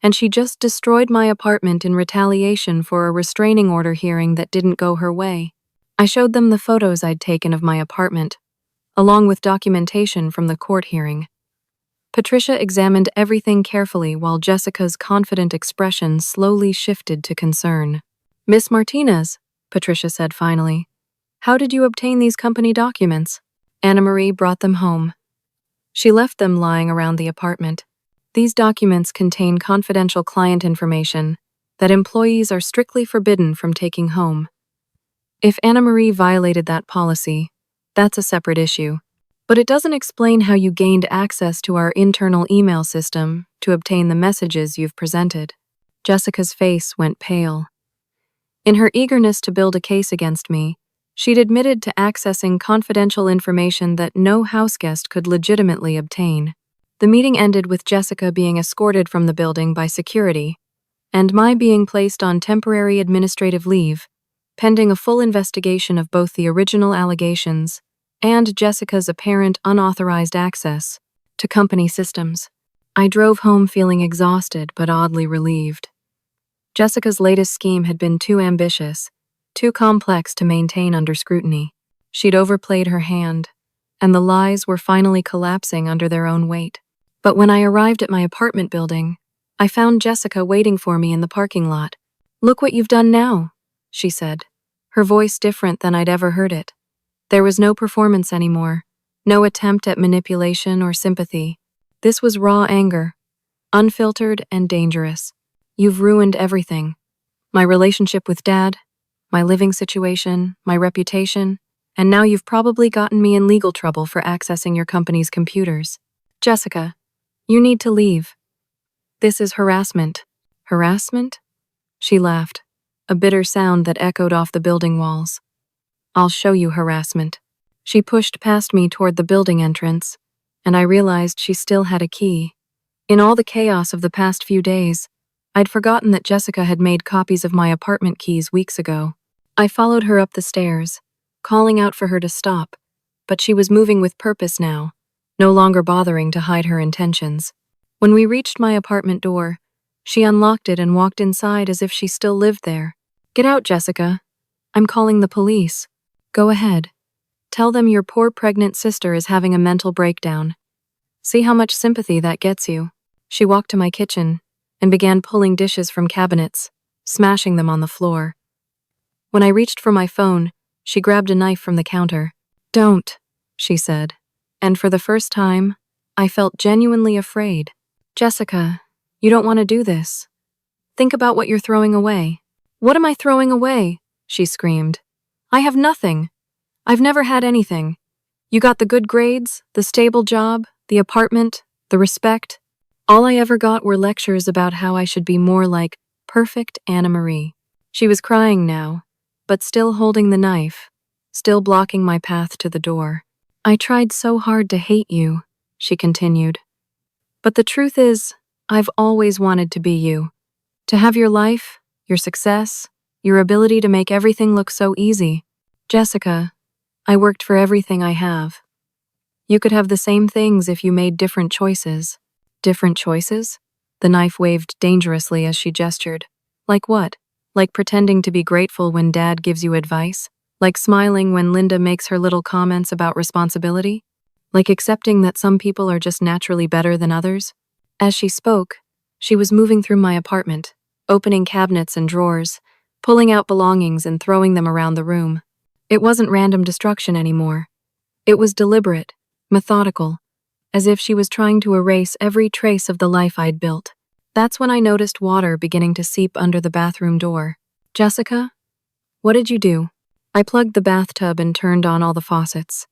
and she just destroyed my apartment in retaliation for a restraining order hearing that didn't go her way. I showed them the photos I'd taken of my apartment, along with documentation from the court hearing. Patricia examined everything carefully while Jessica's confident expression slowly shifted to concern. Miss Martinez, Patricia said finally, how did you obtain these company documents? Anna Marie brought them home. She left them lying around the apartment. These documents contain confidential client information that employees are strictly forbidden from taking home. If Anna Marie violated that policy, that's a separate issue. But it doesn't explain how you gained access to our internal email system to obtain the messages you've presented. Jessica's face went pale. In her eagerness to build a case against me, she'd admitted to accessing confidential information that no houseguest could legitimately obtain. The meeting ended with Jessica being escorted from the building by security, and my being placed on temporary administrative leave, pending a full investigation of both the original allegations and Jessica's apparent unauthorized access to company systems. I drove home feeling exhausted but oddly relieved. Jessica's latest scheme had been too ambitious, too complex to maintain under scrutiny. She'd overplayed her hand, and the lies were finally collapsing under their own weight. But when I arrived at my apartment building, I found Jessica waiting for me in the parking lot. Look what you've done now, she said, her voice different than I'd ever heard it. There was no performance anymore, no attempt at manipulation or sympathy. This was raw anger, unfiltered and dangerous. You've ruined everything. My relationship with Dad, my living situation, my reputation, and now you've probably gotten me in legal trouble for accessing your company's computers. Jessica, you need to leave. This is harassment. Harassment? She laughed, a bitter sound that echoed off the building walls. I'll show you harassment. She pushed past me toward the building entrance, and I realized she still had a key. In all the chaos of the past few days, I'd forgotten that Jessica had made copies of my apartment keys weeks ago. I followed her up the stairs, calling out for her to stop, but she was moving with purpose now, no longer bothering to hide her intentions. When we reached my apartment door, she unlocked it and walked inside as if she still lived there. Get out, Jessica. I'm calling the police. Go ahead. Tell them your poor pregnant sister is having a mental breakdown. See how much sympathy that gets you. She walked to my kitchen and began pulling dishes from cabinets, smashing them on the floor. When I reached for my phone, she grabbed a knife from the counter. Don't, she said. And for the first time, I felt genuinely afraid. Jessica, you don't want to do this. Think about what you're throwing away. What am I throwing away? She screamed. I have nothing. I've never had anything. You got the good grades, the stable job, the apartment, the respect. All I ever got were lectures about how I should be more like perfect Anna Marie. She was crying now, but still holding the knife, still blocking my path to the door. I tried so hard to hate you, she continued. But the truth is, I've always wanted to be you. To have your life, your success, your ability to make everything look so easy. Jessica, I worked for everything I have. You could have the same things if you made different choices. Different choices? The knife waved dangerously as she gestured. Like what? Like pretending to be grateful when Dad gives you advice? Like smiling when Linda makes her little comments about responsibility? Like accepting that some people are just naturally better than others? As she spoke, she was moving through my apartment, opening cabinets and drawers, pulling out belongings and throwing them around the room. It wasn't random destruction anymore. It was deliberate, methodical, as if she was trying to erase every trace of the life I'd built. That's when I noticed water beginning to seep under the bathroom door. Jessica, what did you do? I plugged the bathtub and turned on all the faucets.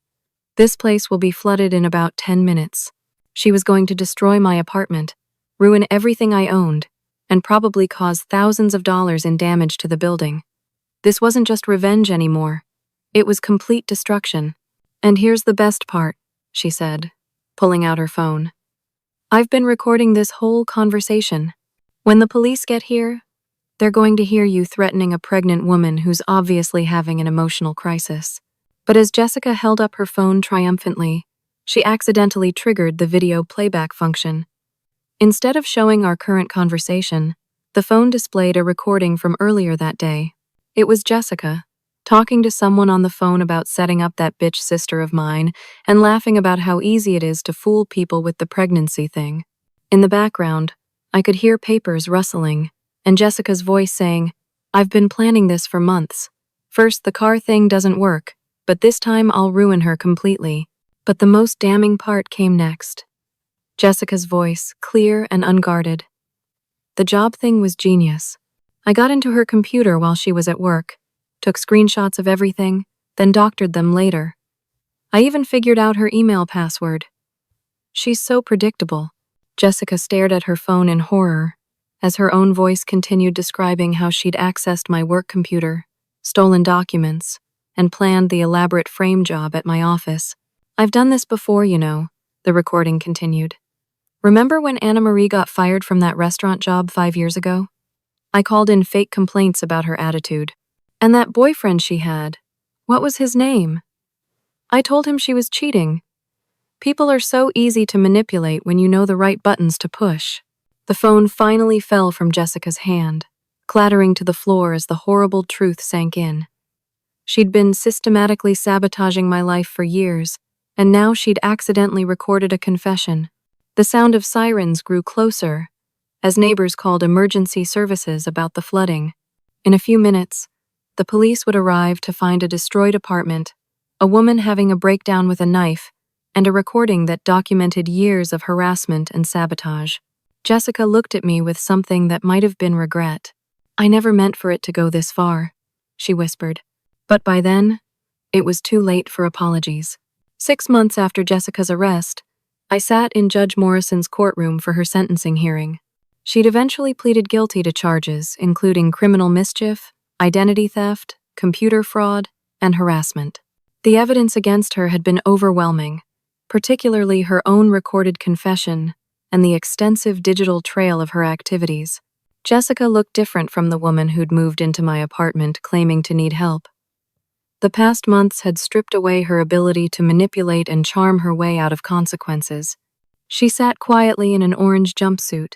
This place will be flooded in about 10 minutes. She was going to destroy my apartment, ruin everything I owned, and probably cause thousands of dollars in damage to the building. This wasn't just revenge anymore. It was complete destruction. And here's the best part, she said, pulling out her phone. I've been recording this whole conversation. When the police get here, they're going to hear you threatening a pregnant woman who's obviously having an emotional crisis. But as Jessica held up her phone triumphantly, she accidentally triggered the video playback function. Instead of showing our current conversation, the phone displayed a recording from earlier that day. It was Jessica, talking to someone on the phone about setting up that bitch sister of mine and laughing about how easy it is to fool people with the pregnancy thing. In the background, I could hear papers rustling, and Jessica's voice saying, "I've been planning this for months. First, the car thing doesn't work, but this time I'll ruin her completely." But the most damning part came next. Jessica's voice, clear and unguarded. The job thing was genius. I got into her computer while she was at work, took screenshots of everything, then doctored them later. I even figured out her email password. She's so predictable. Jessica stared at her phone in horror, as her own voice continued describing how she'd accessed my work computer, stolen documents, and planned the elaborate frame job at my office. "I've done this before, you know," the recording continued. "Remember when Anna Marie got fired from that restaurant job 5 years ago? I called in fake complaints about her attitude. And that boyfriend she had, what was his name? I told him she was cheating. People are so easy to manipulate when you know the right buttons to push." The phone finally fell from Jessica's hand, clattering to the floor as the horrible truth sank in. She'd been systematically sabotaging my life for years, and now she'd accidentally recorded a confession. The sound of sirens grew closer, as neighbors called emergency services about the flooding. In a few minutes, the police would arrive to find a destroyed apartment, a woman having a breakdown with a knife, and a recording that documented years of harassment and sabotage. Jessica looked at me with something that might have been regret. "I never meant for it to go this far," she whispered. But by then, it was too late for apologies. 6 months after Jessica's arrest, I sat in Judge Morrison's courtroom for her sentencing hearing. She'd eventually pleaded guilty to charges including criminal mischief, identity theft, computer fraud, and harassment. The evidence against her had been overwhelming, particularly her own recorded confession and the extensive digital trail of her activities. Jessica looked different from the woman who'd moved into my apartment claiming to need help. The past months had stripped away her ability to manipulate and charm her way out of consequences. She sat quietly in an orange jumpsuit,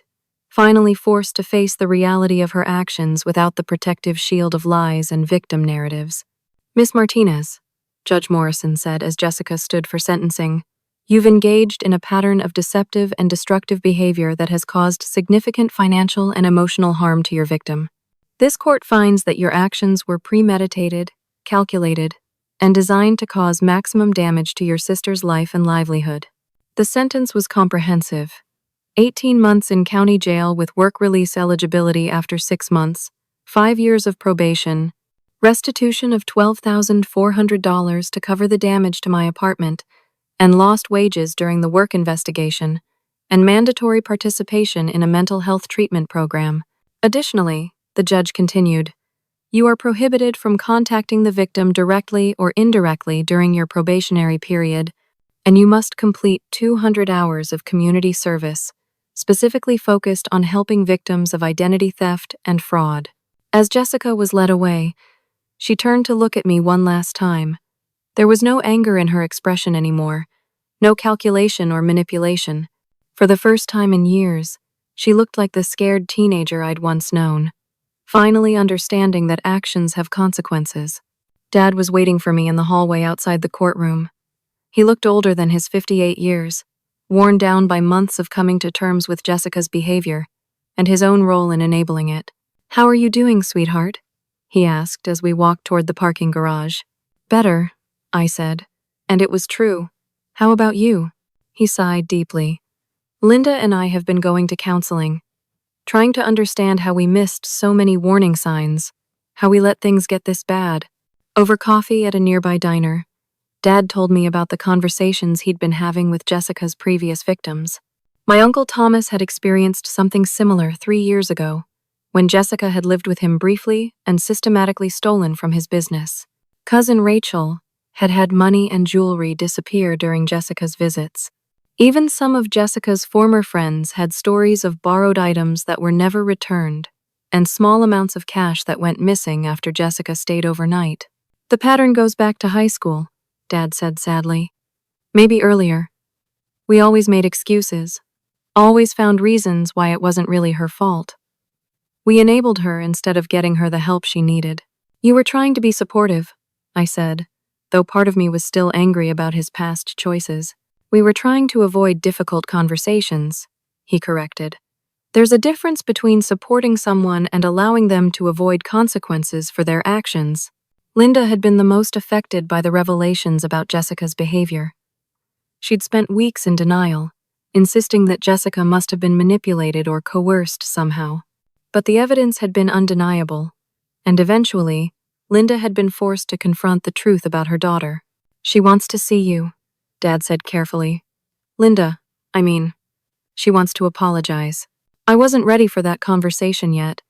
finally forced to face the reality of her actions without the protective shield of lies and victim narratives. "Miss Martinez," Judge Morrison said as Jessica stood for sentencing, "you've engaged in a pattern of deceptive and destructive behavior that has caused significant financial and emotional harm to your victim. This court finds that your actions were premeditated, calculated, and designed to cause maximum damage to your sister's life and livelihood." The sentence was comprehensive. 18 months in county jail with work release eligibility after 6 months, 5 years of probation, restitution of $12,400 to cover the damage to my apartment, and lost wages during the work investigation, and mandatory participation in a mental health treatment program. Additionally, the judge continued, "You are prohibited from contacting the victim directly or indirectly during your probationary period, and you must complete 200 hours of community service, specifically focused on helping victims of identity theft and fraud." As Jessica was led away, she turned to look at me one last time. There was no anger in her expression anymore, no calculation or manipulation. For the first time in years, she looked like the scared teenager I'd once known, finally understanding that actions have consequences. Dad was waiting for me in the hallway outside the courtroom. He looked older than his 58 years, worn down by months of coming to terms with Jessica's behavior and his own role in enabling it. "How are you doing, sweetheart?" he asked as we walked toward the parking garage. "Better," I said, and it was true. "How about you?" He sighed deeply. "Linda and I have been going to counseling, trying to understand how we missed so many warning signs, how we let things get this bad." Over coffee at a nearby diner, Dad told me about the conversations he'd been having with Jessica's previous victims. My Uncle Thomas had experienced something similar 3 years ago, when Jessica had lived with him briefly and systematically stolen from his business. Cousin Rachel had had money and jewelry disappear during Jessica's visits. Even some of Jessica's former friends had stories of borrowed items that were never returned, and small amounts of cash that went missing after Jessica stayed overnight. The pattern goes back to high school, Dad said sadly. Maybe earlier. We always made excuses, always found reasons why it wasn't really her fault. We enabled her instead of getting her the help she needed. You were trying to be supportive, I said, though part of me was still angry about his past choices. We were trying to avoid difficult conversations, he corrected. There's a difference between supporting someone and allowing them to avoid consequences for their actions. Linda had been the most affected by the revelations about Jessica's behavior. She'd spent weeks in denial, insisting that Jessica must have been manipulated or coerced somehow. But the evidence had been undeniable, and eventually, Linda had been forced to confront the truth about her daughter. She wants to see you, Dad said carefully. She wants to apologize. I wasn't ready for that conversation yet,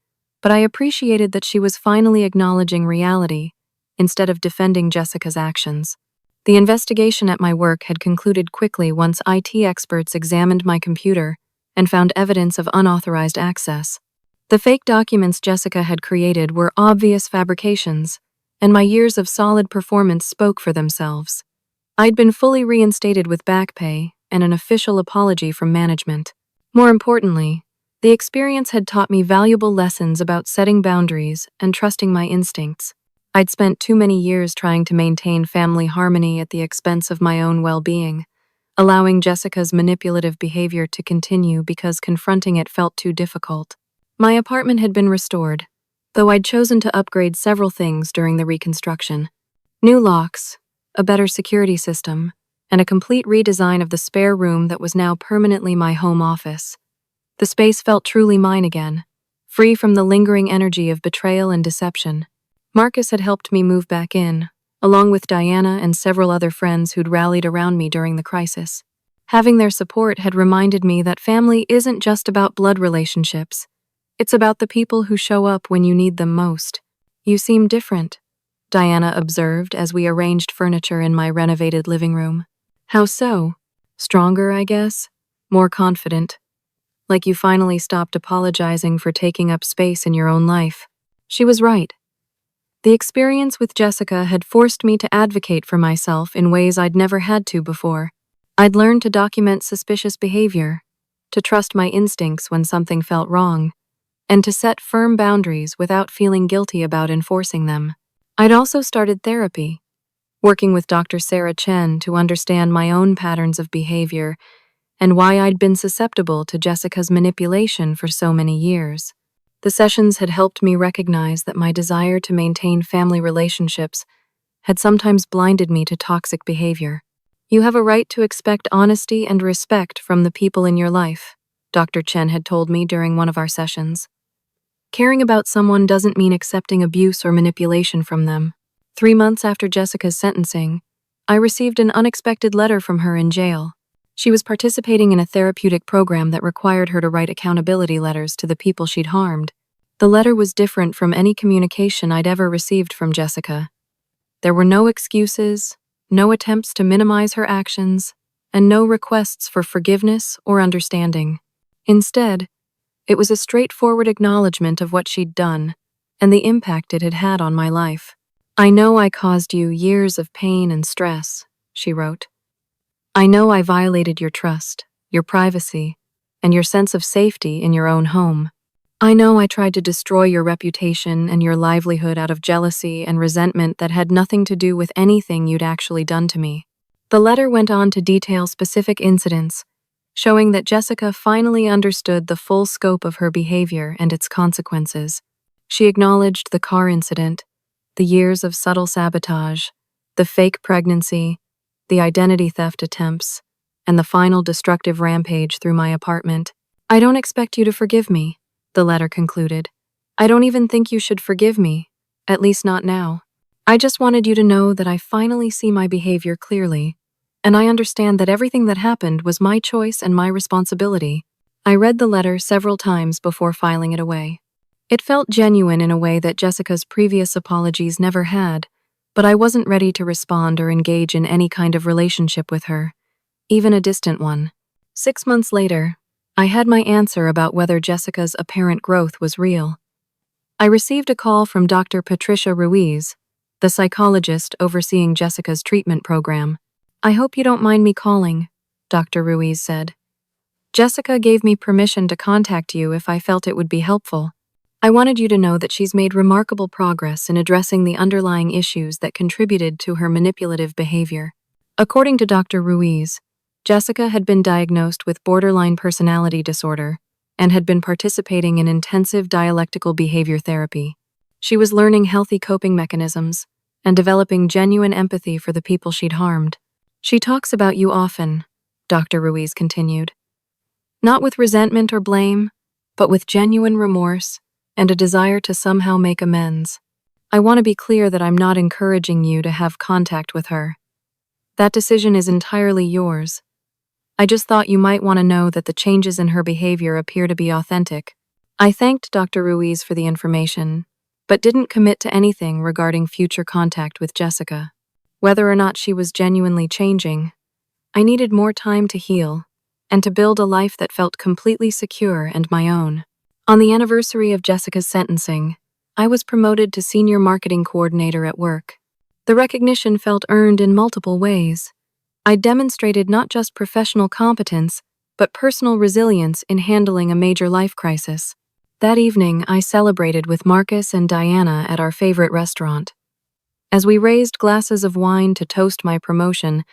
but I appreciated that she was finally acknowledging reality instead of defending Jessica's actions. The investigation at my work had concluded quickly once IT experts examined my computer and found evidence of unauthorized access. The fake documents Jessica had created were obvious fabrications, and my years of solid performance spoke for themselves. I'd been fully reinstated with back pay and an official apology from management. More importantly, the experience had taught me valuable lessons about setting boundaries and trusting my instincts. I'd spent too many years trying to maintain family harmony at the expense of my own well-being, allowing Jessica's manipulative behavior to continue because confronting it felt too difficult. My apartment had been restored, though I'd chosen to upgrade several things during the reconstruction. New locks, a better security system, and a complete redesign of the spare room that was now permanently my home office. The space felt truly mine again, free from the lingering energy of betrayal and deception. Marcus had helped me move back in, along with Diana and several other friends who'd rallied around me during the crisis. Having their support had reminded me that family isn't just about blood relationships. It's about the people who show up when you need them most. You seem different, Diana observed as we arranged furniture in my renovated living room. How so? Stronger, I guess? More confident. Like you finally stopped apologizing for taking up space in your own life. She was right. The experience with Jessica had forced me to advocate for myself in ways I'd never had to before. I'd learned to document suspicious behavior, to trust my instincts when something felt wrong, and to set firm boundaries without feeling guilty about enforcing them. I'd also started therapy, working with Dr. Sarah Chen to understand my own patterns of behavior and why I'd been susceptible to Jessica's manipulation for so many years. The sessions had helped me recognize that my desire to maintain family relationships had sometimes blinded me to toxic behavior. You have a right to expect honesty and respect from the people in your life, Dr. Chen had told me during one of our sessions. Caring about someone doesn't mean accepting abuse or manipulation from them. 3 months after Jessica's sentencing, I received an unexpected letter from her in jail. She was participating in a therapeutic program that required her to write accountability letters to the people she'd harmed. The letter was different from any communication I'd ever received from Jessica. There were no excuses, no attempts to minimize her actions, and no requests for forgiveness or understanding. Instead, it was a straightforward acknowledgement of what she'd done and the impact it had had on my life. I know I caused you years of pain and stress, she wrote. I know I violated your trust, your privacy, and your sense of safety in your own home. I know I tried to destroy your reputation and your livelihood out of jealousy and resentment that had nothing to do with anything you'd actually done to me. The letter went on to detail specific incidents, showing that Jessica finally understood the full scope of her behavior and its consequences. She acknowledged the car incident, the years of subtle sabotage, the fake pregnancy, the identity theft attempts, and the final destructive rampage through my apartment. I don't expect you to forgive me, the letter concluded. I don't even think you should forgive me, at least not now. I just wanted you to know that I finally see my behavior clearly, and I understand that everything that happened was my choice and my responsibility. I read the letter several times before filing it away. It felt genuine in a way that Jessica's previous apologies never had, but I wasn't ready to respond or engage in any kind of relationship with her, even a distant one. 6 months later, I had my answer about whether Jessica's apparent growth was real. I received a call from Dr. Patricia Ruiz, the psychologist overseeing Jessica's treatment program. "I hope you don't mind me calling," Dr. Ruiz said. "Jessica gave me permission to contact you if I felt it would be helpful. I wanted you to know that she's made remarkable progress in addressing the underlying issues that contributed to her manipulative behavior." According to Dr. Ruiz, Jessica had been diagnosed with borderline personality disorder and had been participating in intensive dialectical behavior therapy. She was learning healthy coping mechanisms and developing genuine empathy for the people she'd harmed. "She talks about you often," Dr. Ruiz continued. "Not with resentment or blame, but with genuine remorse and a desire to somehow make amends. I want to be clear that I'm not encouraging you to have contact with her. That decision is entirely yours. I just thought you might want to know that the changes in her behavior appear to be authentic." I thanked Dr. Ruiz for the information, but didn't commit to anything regarding future contact with Jessica. Whether or not she was genuinely changing, I needed more time to heal and to build a life that felt completely secure and my own. On the anniversary of Jessica's sentencing, I was promoted to senior marketing coordinator at work. The recognition felt earned in multiple ways. I demonstrated not just professional competence, but personal resilience in handling a major life crisis. That evening, I celebrated with Marcus and Diana at our favorite restaurant. As we raised glasses of wine to toast my promotion,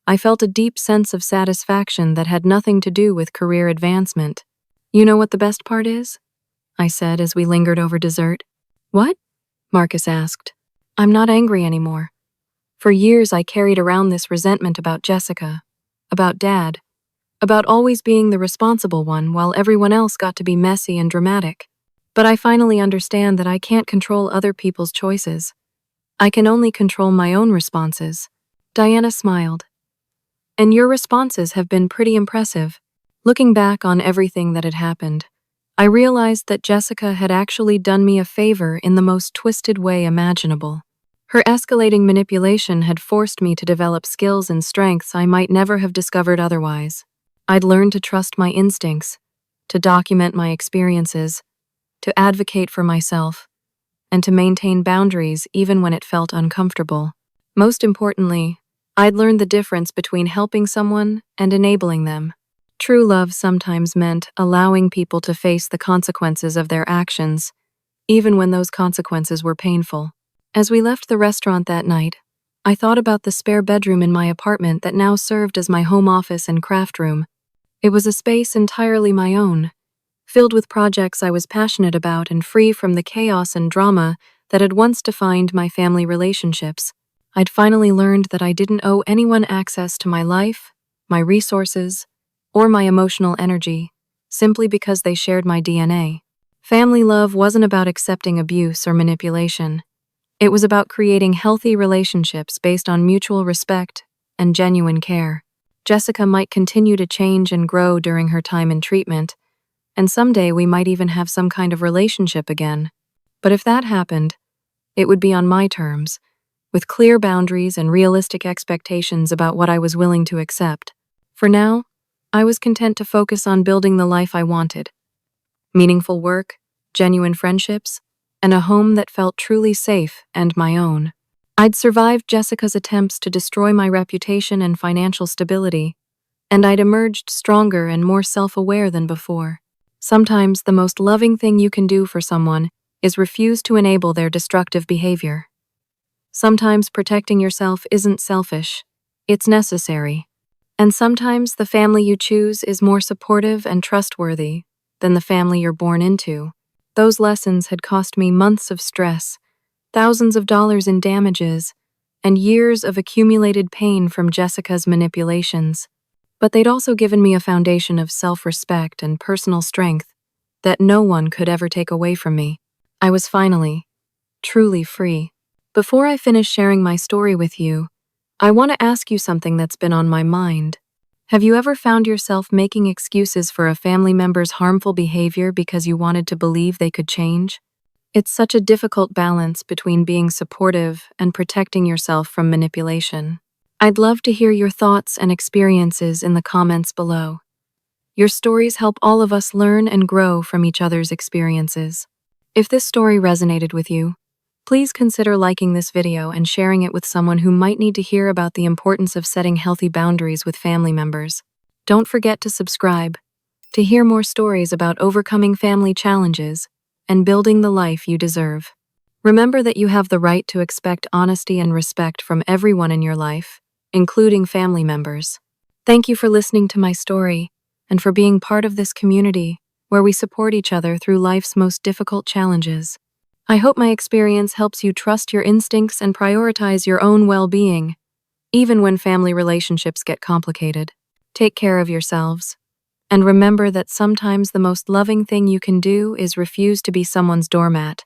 I felt a deep sense of satisfaction that had nothing to do with career advancement. "You know what the best part is?" I said as we lingered over dessert. "What?" Marcus asked. "I'm not angry anymore. For years I carried around this resentment about Jessica, about Dad, about always being the responsible one while everyone else got to be messy and dramatic. But I finally understand that I can't control other people's choices. I can only control my own responses." Diana smiled. "And your responses have been pretty impressive." Looking back on everything that had happened, I realized that Jessica had actually done me a favor in the most twisted way imaginable. Her escalating manipulation had forced me to develop skills and strengths I might never have discovered otherwise. I'd learned to trust my instincts, to document my experiences, to advocate for myself, and to maintain boundaries even when it felt uncomfortable. Most importantly, I'd learned the difference between helping someone and enabling them. True love sometimes meant allowing people to face the consequences of their actions, even when those consequences were painful. As we left the restaurant that night, I thought about the spare bedroom in my apartment that now served as my home office and craft room. It was a space entirely my own, filled with projects I was passionate about and free from the chaos and drama that had once defined my family relationships. I'd finally learned that I didn't owe anyone access to my life, my resources, or my emotional energy, simply because they shared my DNA. Family love wasn't about accepting abuse or manipulation. It was about creating healthy relationships based on mutual respect and genuine care. Jessica might continue to change and grow during her time in treatment, and someday we might even have some kind of relationship again. But if that happened, it would be on my terms, with clear boundaries and realistic expectations about what I was willing to accept. For now, I was content to focus on building the life I wanted. Meaningful work, genuine friendships, and a home that felt truly safe and my own. I'd survived Jessica's attempts to destroy my reputation and financial stability, and I'd emerged stronger and more self-aware than before. Sometimes the most loving thing you can do for someone is refuse to enable their destructive behavior. Sometimes protecting yourself isn't selfish, it's necessary. And sometimes the family you choose is more supportive and trustworthy than the family you're born into. Those lessons had cost me months of stress, thousands of dollars in damages, and years of accumulated pain from Jessica's manipulations. But they'd also given me a foundation of self-respect and personal strength that no one could ever take away from me. I was finally, truly free. Before I finish sharing my story with you, I want to ask you something that's been on my mind. Have you ever found yourself making excuses for a family member's harmful behavior because you wanted to believe they could change? It's such a difficult balance between being supportive and protecting yourself from manipulation. I'd love to hear your thoughts and experiences in the comments below. Your stories help all of us learn and grow from each other's experiences. If this story resonated with you, please consider liking this video and sharing it with someone who might need to hear about the importance of setting healthy boundaries with family members. Don't forget to subscribe to hear more stories about overcoming family challenges and building the life you deserve. Remember that you have the right to expect honesty and respect from everyone in your life, including family members. Thank you for listening to my story and for being part of this community where we support each other through life's most difficult challenges. I hope my experience helps you trust your instincts and prioritize your own well-being, even when family relationships get complicated. Take care of yourselves, and remember that sometimes the most loving thing you can do is refuse to be someone's doormat.